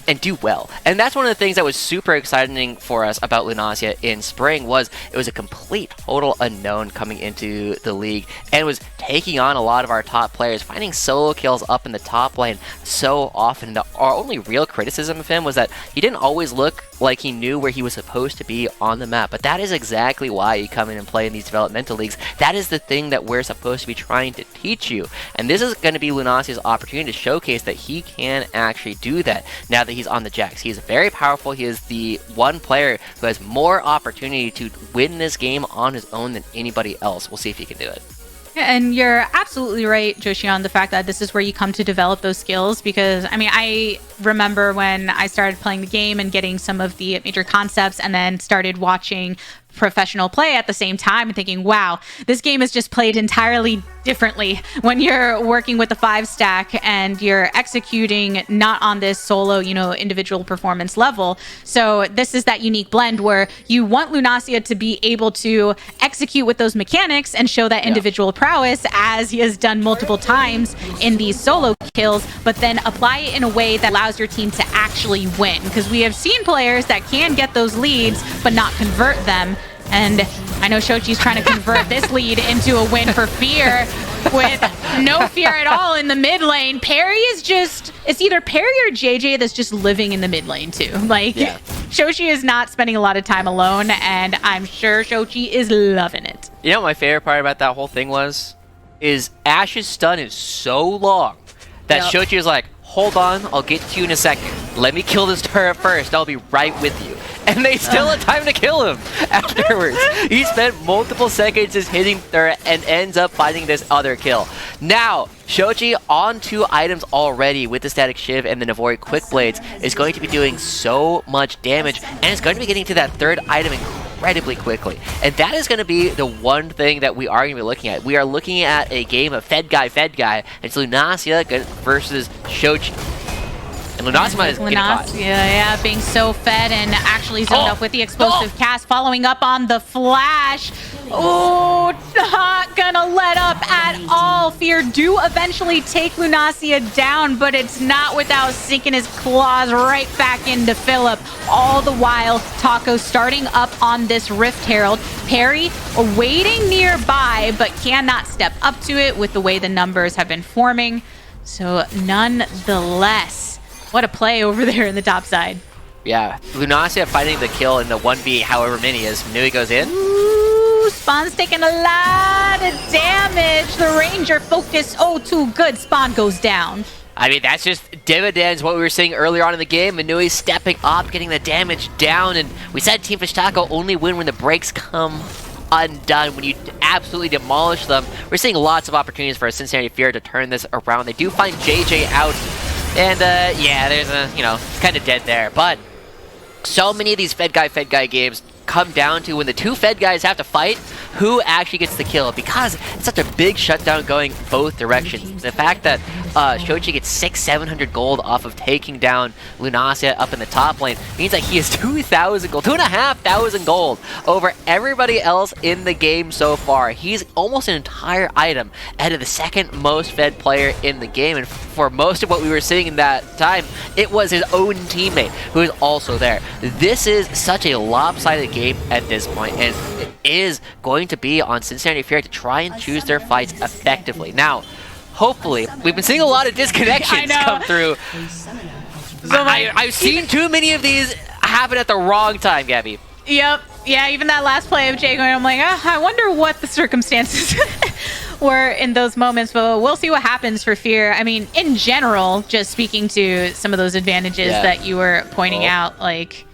and do well. And that's one of the things that was super exciting for us about Lunacia in spring was it was a complete total unknown coming into the league and was taking on a lot of our top players, finding solo kills up in the top lane so often. Our only real criticism of him was that he didn't always look like he knew where he was supposed to be on the map, but that is exactly why you come in and play in these developmental leagues. That is the thing that we're supposed to be trying to teach you, and this is going to be Lunacia's opportunity to showcase that he can actually do that now that he's on the Jax. He is very powerful. He is the one player who has more opportunity to win this game on his own than anybody else. We'll see if he can do it. And you're absolutely right, Joshi, on the fact that this is where you come to develop those skills, because I mean, I remember when I started playing the game and getting some of the major concepts and then started watching professional play at the same time and thinking, wow, this game is just played entirely differently when you're working with the 5-stack and you're executing not on this solo, individual performance level. So this is that unique blend where you want Lunacia to be able to execute with those mechanics and show that individual prowess as he has done multiple times in these solo kills, but then apply it in a way that allows your team to actually win. Because we have seen players that can get those leads but not convert them. And I know Shochi's trying to convert this lead into a win for Fear with no fear at all in the mid lane. Perry is just, it's either Perry or JJ that's just living in the mid lane too. Like, Shochi is not spending a lot of time alone, and I'm sure Shochi is loving it. You know what my favorite part about that whole thing was? Is Ash's stun is so long that Shochi is like, hold on, I'll get to you in a second. Let me kill this turret first, I'll be right with you. And they still had time to kill him afterwards. He spent multiple seconds just hitting turret and ends up finding this other kill. Now, Shochi on 2 items already with the Static Shiv and the Navori Quick Blades is going to be doing so much damage, and it's going to be getting to that 3rd item incredibly quickly. And that is going to be the one thing that we are going to be looking at. We are looking at a game of Fed guy, and it's Lunacia versus Shochi. And Lunacia is getting caught. Being so fed and actually zoned up with the explosive cast, following up on the flash. Oh, not gonna let up at all. Fear do eventually take Lunacia down, but it's not without sinking his claws right back into Philip. All the while, Taco starting up on this Rift Herald. Perry waiting nearby, but cannot step up to it with the way the numbers have been forming. So nonetheless, what a play over there in the top side. Yeah, Lunacia fighting the kill in the 1v however many is. Nui goes in. Ooh, Spawn's taking a lot of damage. The Ranger focus, too good. Spawn goes down. I mean, that's just dividends, what we were seeing earlier on in the game. Manui stepping up, getting the damage down. And we said Team Fish Taco only win when the breaks come undone, when you absolutely demolish them. We're seeing lots of opportunities for Cincinnati Fear to turn this around. They do find JJ out. And, there's it's kind of dead there. But so many of these Fed guy games come down to when the 2 Fed guys have to fight, who actually gets the kill, because it's such a big shutdown going both directions. The fact that Shochi gets 600-700 gold off of taking down Lunacia up in the top lane means that he has 2,000 gold, 2,500 gold over everybody else in the game so far. He's almost an entire item ahead of the 2nd most fed player in the game, and for most of what we were seeing in that time, it was his own teammate who is also there. This is such a lopsided game at this point, and it is going to be on Cincinnati Fear to try and choose their fights effectively. Now, hopefully, we've been seeing a lot of disconnections come through. I've seen too many of these happen at the wrong time, Gabby. Yep. Yeah, even that last play of Jay going, I'm like, I wonder what the circumstances were in those moments, but we'll see what happens for Fear. I mean, in general, just speaking to some of those advantages that you were pointing out, like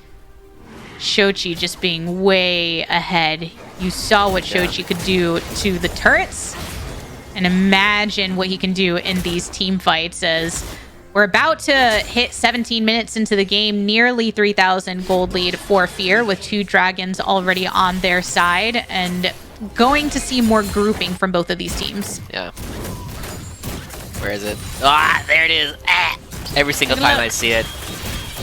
Shochi just being way ahead. You saw what Shochi could do to the turrets, and imagine what he can do in these team fights, as we're about to hit 17 minutes into the game, nearly 3,000 gold lead for Fear, with 2 dragons already on their side, and going to see more grouping from both of these teams. Yeah. Where is it? Ah, there it is. Every single time I see it.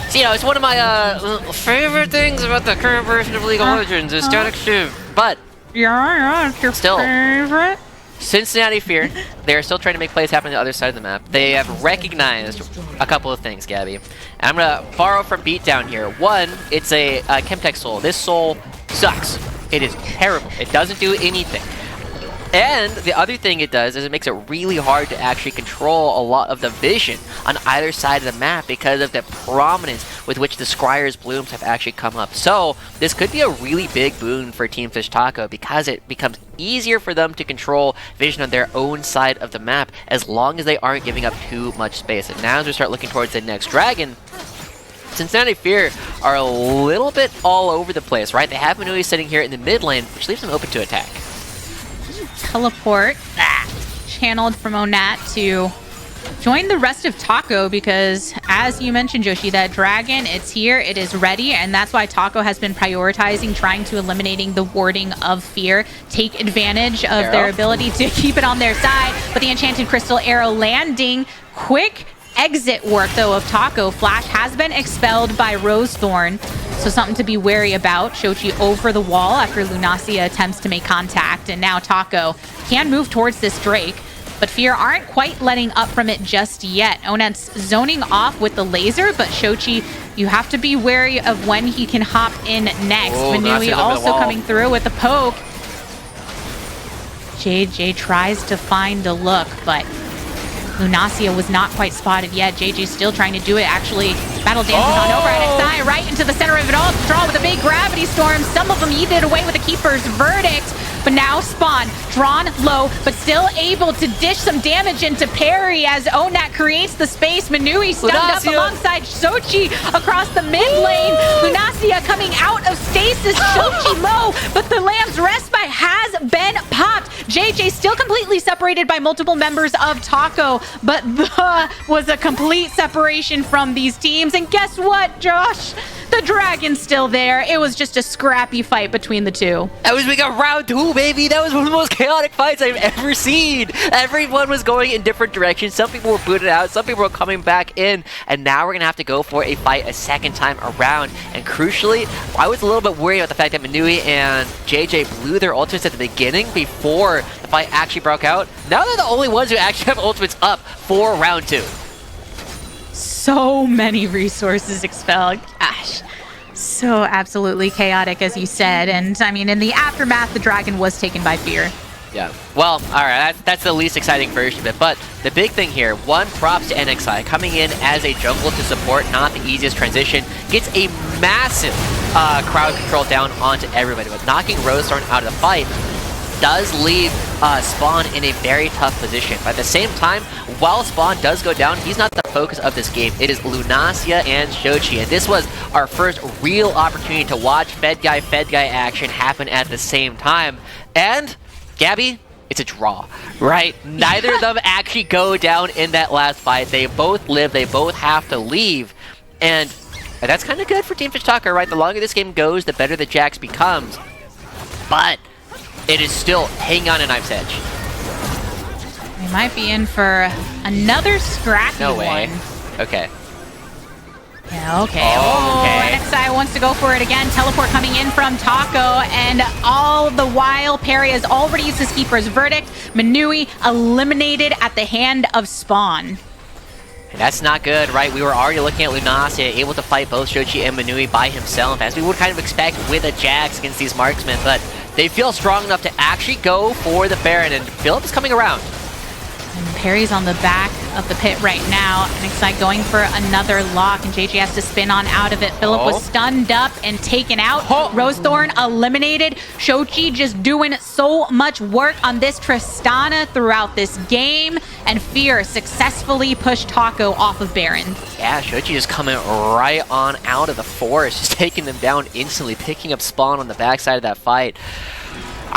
So, it's one of my favorite things about the current version of League of Legends is Static Shiv. But Yeah, it's your Still. favorite. Cincinnati Fear, they're still trying to make plays happen on the other side of the map. They have recognized a couple of things, Gabby. And I'm going to borrow from Beatdown here. One, it's a Chemtech Soul. This Soul sucks. It is terrible. It doesn't do anything. And the other thing it does is it makes it really hard to actually control a lot of the vision on either side of the map because of the prominence with which the Scryer's blooms have actually come up. So this could be a really big boon for Team Fish Taco because it becomes easier for them to control vision on their own side of the map as long as they aren't giving up too much space. And now as we start looking towards the next dragon, Cincinnati Fear are a little bit all over the place, right? They have Manui sitting here in the mid lane, which leaves them open to attack. Teleport channeled from Onat to join the rest of Taco because, as you mentioned, Joshi, that dragon, it's here, it is ready, and that's why Taco has been prioritizing trying to eliminating the warding of Fear, take advantage of their ability to keep it on their side, but the Enchanted Crystal Arrow landing quick. Exit work, though, of Taco. Flash has been expelled by Rosethorn, so something to be wary about. Shochi over the wall after Lunacia attempts to make contact, and now Taco can move towards this Drake, but Fear aren't quite letting up from it just yet. Onet's zoning off with the laser, but Shochi, you have to be wary of when he can hop in next. Manui also coming through with the poke. JJ tries to find a look, but Lunacia was not quite spotted yet. JJ still trying to do it. Actually, battle dances on over at XI, right into the center of it all. Draw with a big gravity storm. Some of them yeeted away with a Keeper's Verdict. But now Spawn, drawn low, but still able to dish some damage into parry as Onat creates the space. Manui stunned up alongside Sochi across the mid lane. Lunacia coming out of stasis. Sochi low, but the Lamb's Respite has been popped. JJ still completely separated by multiple members of Taco, but was a complete separation from these teams. And guess what, Josh? The dragon's still there. It was just a scrappy fight between the two. That was we got round 2, baby. That was one of the most chaotic fights I've ever seen. Everyone was going in different directions. Some people were booted out. Some people were coming back in. And now we're going to have to go for a fight a second time around. And crucially, I was a little bit worried about the fact that Manui and JJ blew their ultimates at the beginning before the fight actually broke out. Now they're the only ones who actually have ultimates up for round 2. So many resources expelled. Gosh, so absolutely chaotic, as you said. And I mean, in the aftermath, the dragon was taken by Fear. Yeah. Well, all right, that's the least exciting version of it. But the big thing here, one, props to NXI. Coming in as a jungle to support, not the easiest transition. Gets a massive crowd control down onto everybody. But knocking Rosethorn out of the fight does leave Spawn in a very tough position. But at the same time, while Spawn does go down, he's not the focus of this game. It is Lunacia and Shochi, and this was our first real opportunity to watch Fed Guy action happen at the same time. And, Gabby, it's a draw, right? Neither of them actually go down in that last fight. They both live, they both have to leave, and that's kind of good for Team Fish Taco, right? The longer this game goes, the better the Jax becomes. But it is still hanging on a knife's edge. We might be in for another scrappy No way. one. Okay. Yeah, okay. Oh, NXI wants to go for it again. Teleport coming in from Taco, and all the while, Perry has already used his Keeper's Verdict. Manui eliminated at the hand of Spawn. And that's not good, right? We were already looking at Lunacia able to fight both Shochi and Manui by himself, as we would kind of expect with a Jax against these marksmen, but they feel strong enough to actually go for the Baron, and Philip is coming around. And Perry's on the back of the pit right now. NXI going for another lock, and JJ has to spin on out of it. Philip was stunned up and taken out. Rosethorn eliminated. Shochi just doing so much work on this Tristana throughout this game. And Fear successfully pushed Taco off of Baron. Yeah, Shochi just coming right on out of the forest, just taking them down instantly, picking up Spawn on the backside of that fight.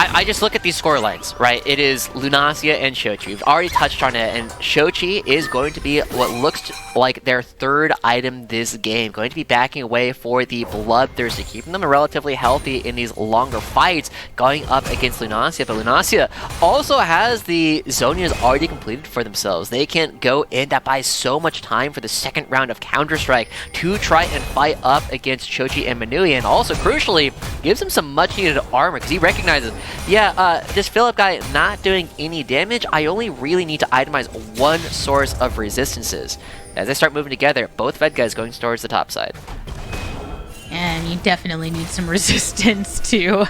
I just look at these score lines, right? It is Lunacia and Shochi. We've already touched on it, and Shochi is going to be what looks like their third item this game. Going to be backing away for the Bloodthirsty, keeping them relatively healthy in these longer fights, going up against Lunacia. But Lunacia also has the Zonias already completed for themselves. They can go in. That buys so much time for the second round of Counter-Strike to try and fight up against Shochi and Manui, and also, crucially, gives him some much-needed armor, because he recognizes Yeah, this Philip guy not doing any damage. I only really need to itemize one source of resistances. As they start moving together, both Fed guys going towards the top side. And you definitely need some resistance to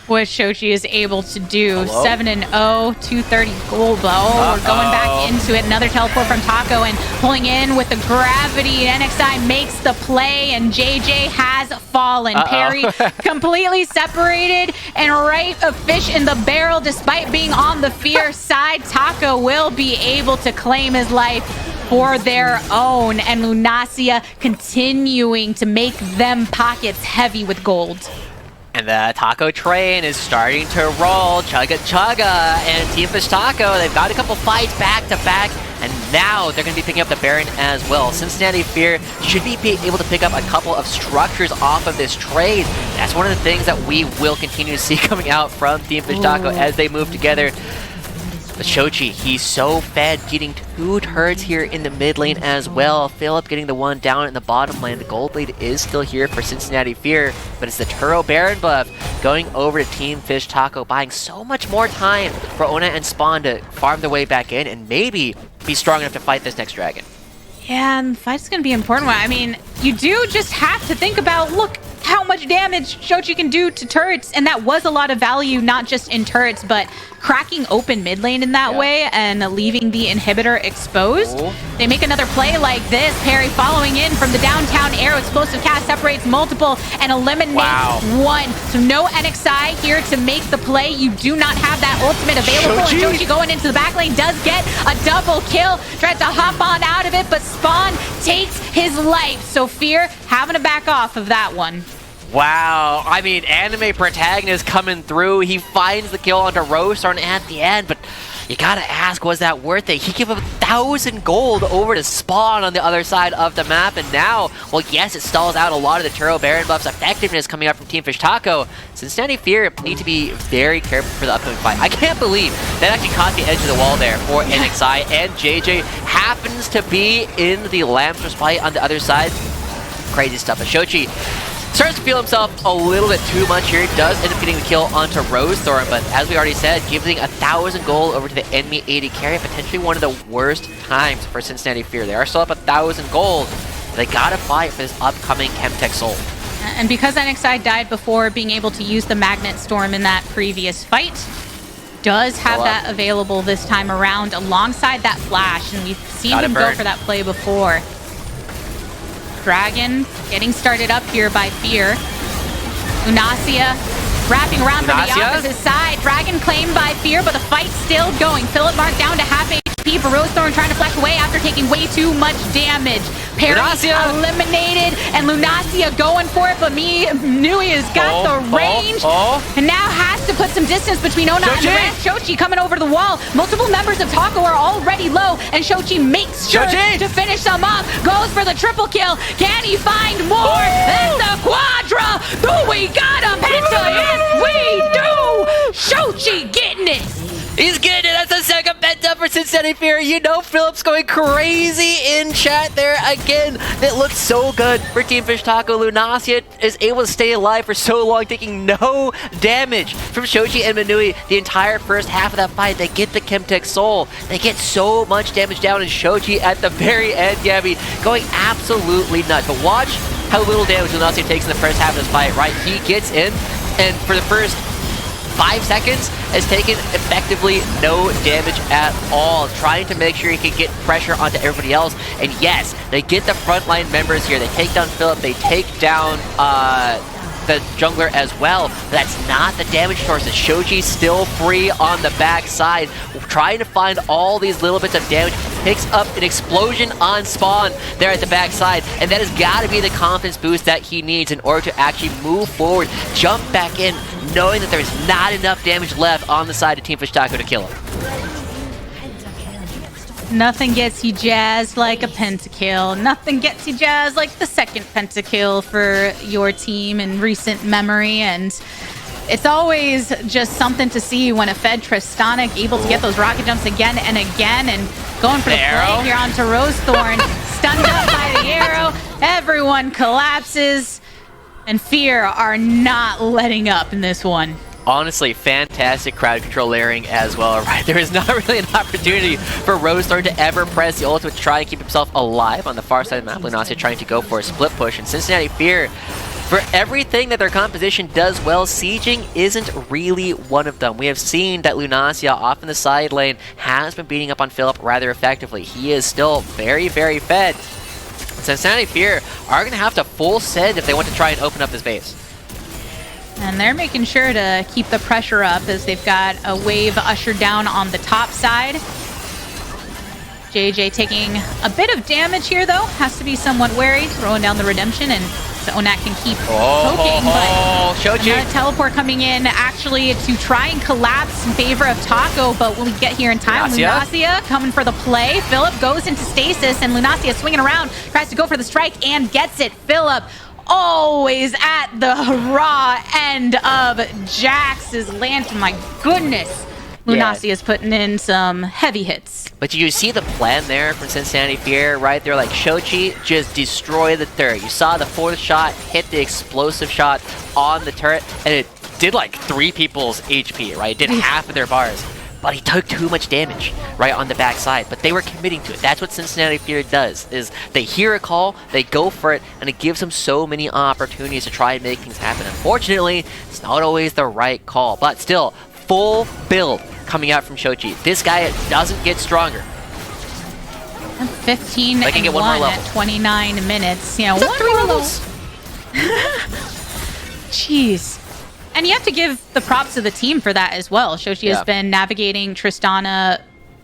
what Shochi is able to do. Hello? 7-0, 230 gold. We're going back into it. Another teleport from Taco and pulling in with the gravity. NXI makes the play and JJ has fallen. Perry completely separated and right a fish in the barrel despite being on the fear side. Taco will be able to claim his life for their own, and Lunacia continuing to make them pockets heavy with gold. And the Taco train is starting to roll. Chugga Chugga and Team Fish Taco, they've got a couple fights back to back, and now they're going to be picking up the Baron as well. Cincinnati Fear should be able to pick up a couple of structures off of this trade. That's one of the things that we will continue to see coming out from Team Fish Taco as they move together. But Shochi, he's so fed, getting 2 turrets here in the mid lane as well. Philip getting the one down in the bottom lane. The gold lead is still here for Cincinnati Fear, but it's the Turo Baron buff going over to Team Fish Taco, buying so much more time for Ona and Spawn to farm their way back in and maybe be strong enough to fight this next dragon. Yeah, and the fight's going to be an important one. I mean, you do just have to think about, look, how much damage Shochi can do to turrets, and that was a lot of value, not just in turrets, but cracking open mid lane in that way and leaving the inhibitor exposed. They make another play like this. Perry following in from the downtown arrow. Explosive cast separates multiple and eliminates one. So no NXI here to make the play. You do not have that ultimate available. And Shochi going into the back lane does get a double kill. Tries to hop on out of it, but Spawn takes his life. So Fear having to back off of that one. Wow, I mean, anime protagonist coming through. He finds the kill onto Rosethorn at the end, but you gotta ask, was that worth it? He gave up 1,000 gold over to Spawn on the other side of the map, and now, well, yes, it stalls out a lot of the Turo Baron buff's effectiveness coming out from Team Fish Taco. Cincinnati Fear need to be very careful for the upcoming fight. I can't believe that actually caught the edge of the wall there for NXI, and JJ happens to be in the Lamstress fight on the other side. Crazy stuff. But Shochi starts to feel himself a little bit too much here. He does end up getting the kill onto Rosethorn, but as we already said, giving 1,000 gold over to the enemy AD carry, potentially one of the worst times for Cincinnati Fear. They are still up 1,000 gold. They gotta fight for this upcoming Chemtech Soul. And because NXI died before being able to use the Magnet Storm in that previous fight, does have that available this time around alongside that flash, and we've seen him go for that play before. Dragon getting started up here by Fear. Lunacia wrapping around from the opposite side. Dragon claimed by Fear, but the fight's still going. Philip marked down to half HP, but Rosethorn trying to flash away after taking way too much damage. Perry eliminated, and Lunacia going for it, but Nui has got the range, and now has to put some distance between Ona and the rest. Shochi coming over the wall. Multiple members of Taco are already low, and Shochi makes sure to finish them off. Goes for the triple kill. Can he find more? That's the quadra. Do we got a penta? Yes, we do. Shochi getting it. He's getting it. That's the second penta for Cincinnati Fear. You know Philip's going crazy in chat there again. That looked so good for Team Fish Taco. Lunacia is able to stay alive for so long, taking no damage from Shochi and Manui the entire first half of that fight. They get the Chemtech Soul. They get so much damage down, and Shochi at the very end, Gabby, going absolutely nuts. But watch how little damage Lunacia takes in the first half of this fight, right? He gets in, and for the first 5 seconds has taken effectively no damage at all, trying to make sure he can get pressure onto everybody else. And yes, they get the frontline members here. They take down Philip, they take down the jungler as well. But that's not the damage source. Shochi's still free on the back side, trying to find all these little bits of damage. Picks up an explosion on Spawn there at the back side, and that has got to be the confidence boost that he needs in order to actually move forward, jump back in, knowing that there's not enough damage left on the side of Team Fish Taco to kill him. Nothing gets you jazzed like a pentakill. Nothing gets you jazzed like the second pentakill for your team in recent memory, and it's always just something to see when a Fed Tristanic able to get those rocket jumps again and again, and going for the play here onto Rosethorn. Stunned up by the arrow. Everyone collapses, and Fear are not letting up in this one. honestly, fantastic crowd control layering as well, right? There is not really an opportunity for Rosethorn to ever press the ultimate to try and keep himself alive on the far side of the map. Lunacia trying to go for a split push, and Cincinnati Fear, for everything that their composition does well, sieging isn't really one of them. We have seen that Lunacia off in the side lane has been beating up on Philip rather effectively. He is still very, very fed. Cincinnati Fear are going to have to full send if they want to try and open up this base. And they're making sure to keep the pressure up as they've got a wave ushered down on the top side. JJ taking a bit of damage here, though. Has to be somewhat wary, throwing down the redemption, and so Onak can keep poking. But another teleport coming in, actually, to try and collapse in favor of Taco, but when we get here in time, Lunacia coming for the play. Philip goes into stasis, and Lunacia swinging around, tries to go for the strike, and gets it. Philip always at the raw end of Jax's lantern. My goodness. Lunacia is putting in some heavy hits. But you see the plan there from Cincinnati Fear, right? They're like, Shochi, just destroy the turret. You saw the 4th shot hit the explosive shot on the turret, and it did like 3 people's HP, right? It did half of their bars. But he took too much damage, right, on the backside. But they were committing to it. That's what Cincinnati Fear does, is they hear a call, they go for it, and it gives them so many opportunities to try and make things happen. Unfortunately, it's not always the right call. But still, full build coming out from Shochi. This guy doesn't get stronger. 15 they can and get 1 more level. at 29 minutes. You know, Is that 3 levels? Jeez. And you have to give the props to the team for that as well. Shochi has been navigating Tristana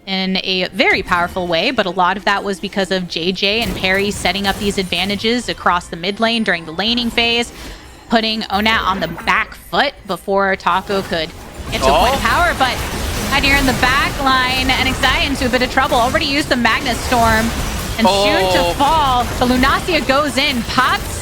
in a very powerful way, but a lot of that was because of JJ and Perry setting up these advantages across the mid lane during the laning phase, putting Onat on the back foot before Taco could get to a point of power. But out here in the back line, NXI into a bit of trouble. Already used the Magnus Storm and soon to fall. The Lunacia goes in, pops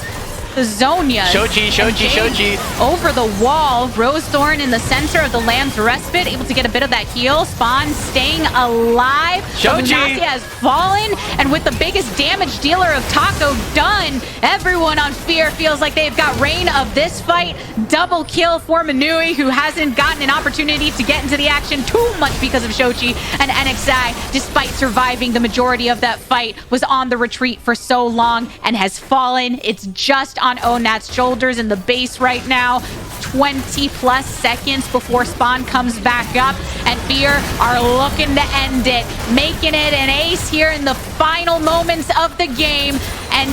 the Zonia. Shochi. Over the wall. Rosethorn in the center of the Lamb's Respite, able to get a bit of that heal. Spawn staying alive. Lunacia has fallen, and with the biggest damage dealer of Taco done, everyone on Fear feels like they've got reign of this fight. Double kill for Manui, who hasn't gotten an opportunity to get into the action too much because of Shochi. And NXI, despite surviving the majority of that fight, was on the retreat for so long and has fallen. It's just on Onat's shoulders in the base right now. 20 plus seconds before Spawn comes back up, and Fear are looking to end it, making it an ace here in the final moments of the game, and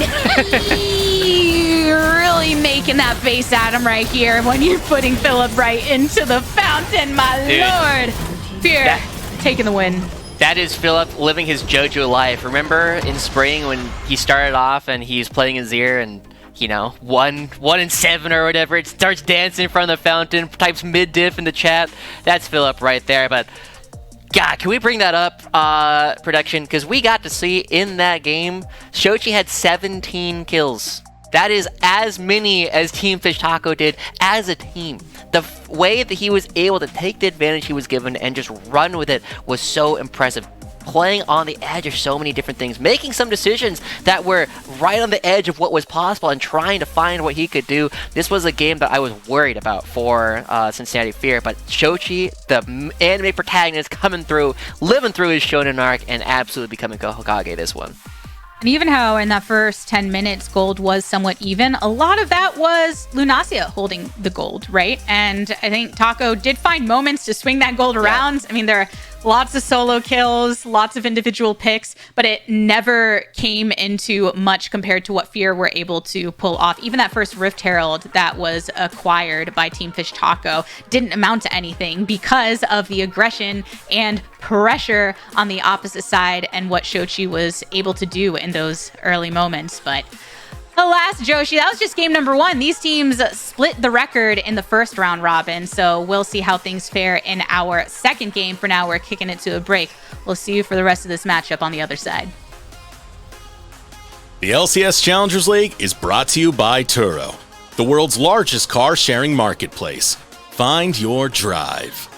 really making that face at him right here when you're putting Philip right into the fountain, my lord. Fear taking the win. That is Philip living his JoJo life. Remember in spring when he started off and he's playing Azir and, you know, 1 in 7 or whatever, it starts dancing in front of the fountain, types mid-diff in the chat. That's Philip right there. But God, can we bring that up, production? Because we got to see in that game, Shochi had 17 kills. That is as many as Team Fish Taco did as a team. The way that he was able to take the advantage he was given and just run with it was so impressive. Playing on the edge of so many different things, making some decisions that were right on the edge of what was possible and trying to find what he could do. This was a game that I was worried about for Cincinnati Fear, but Shochi, the anime protagonist, coming through, living through his shonen arc, and absolutely becoming Hokage this one. And even how in that first 10 minutes, gold was somewhat even, a lot of that was Lunacia holding the gold, right? And I think Taco did find moments to swing that gold around. I mean, there are lots of solo kills, lots of individual picks, but it never came into much compared to what Fear were able to pull off. Even that first Rift Herald that was acquired by Team Fish Taco didn't amount to anything because of the aggression and pressure on the opposite side and what Shochi was able to do in those early moments. But alas, Joshi, that was just game number 1. These teams split the record in the first round robin, so we'll see how things fare in our second game. For now, we're kicking it to a break. We'll see you for the rest of this matchup on the other side. The LCS Challengers League is brought to you by Turo, the world's largest car-sharing marketplace. Find your drive.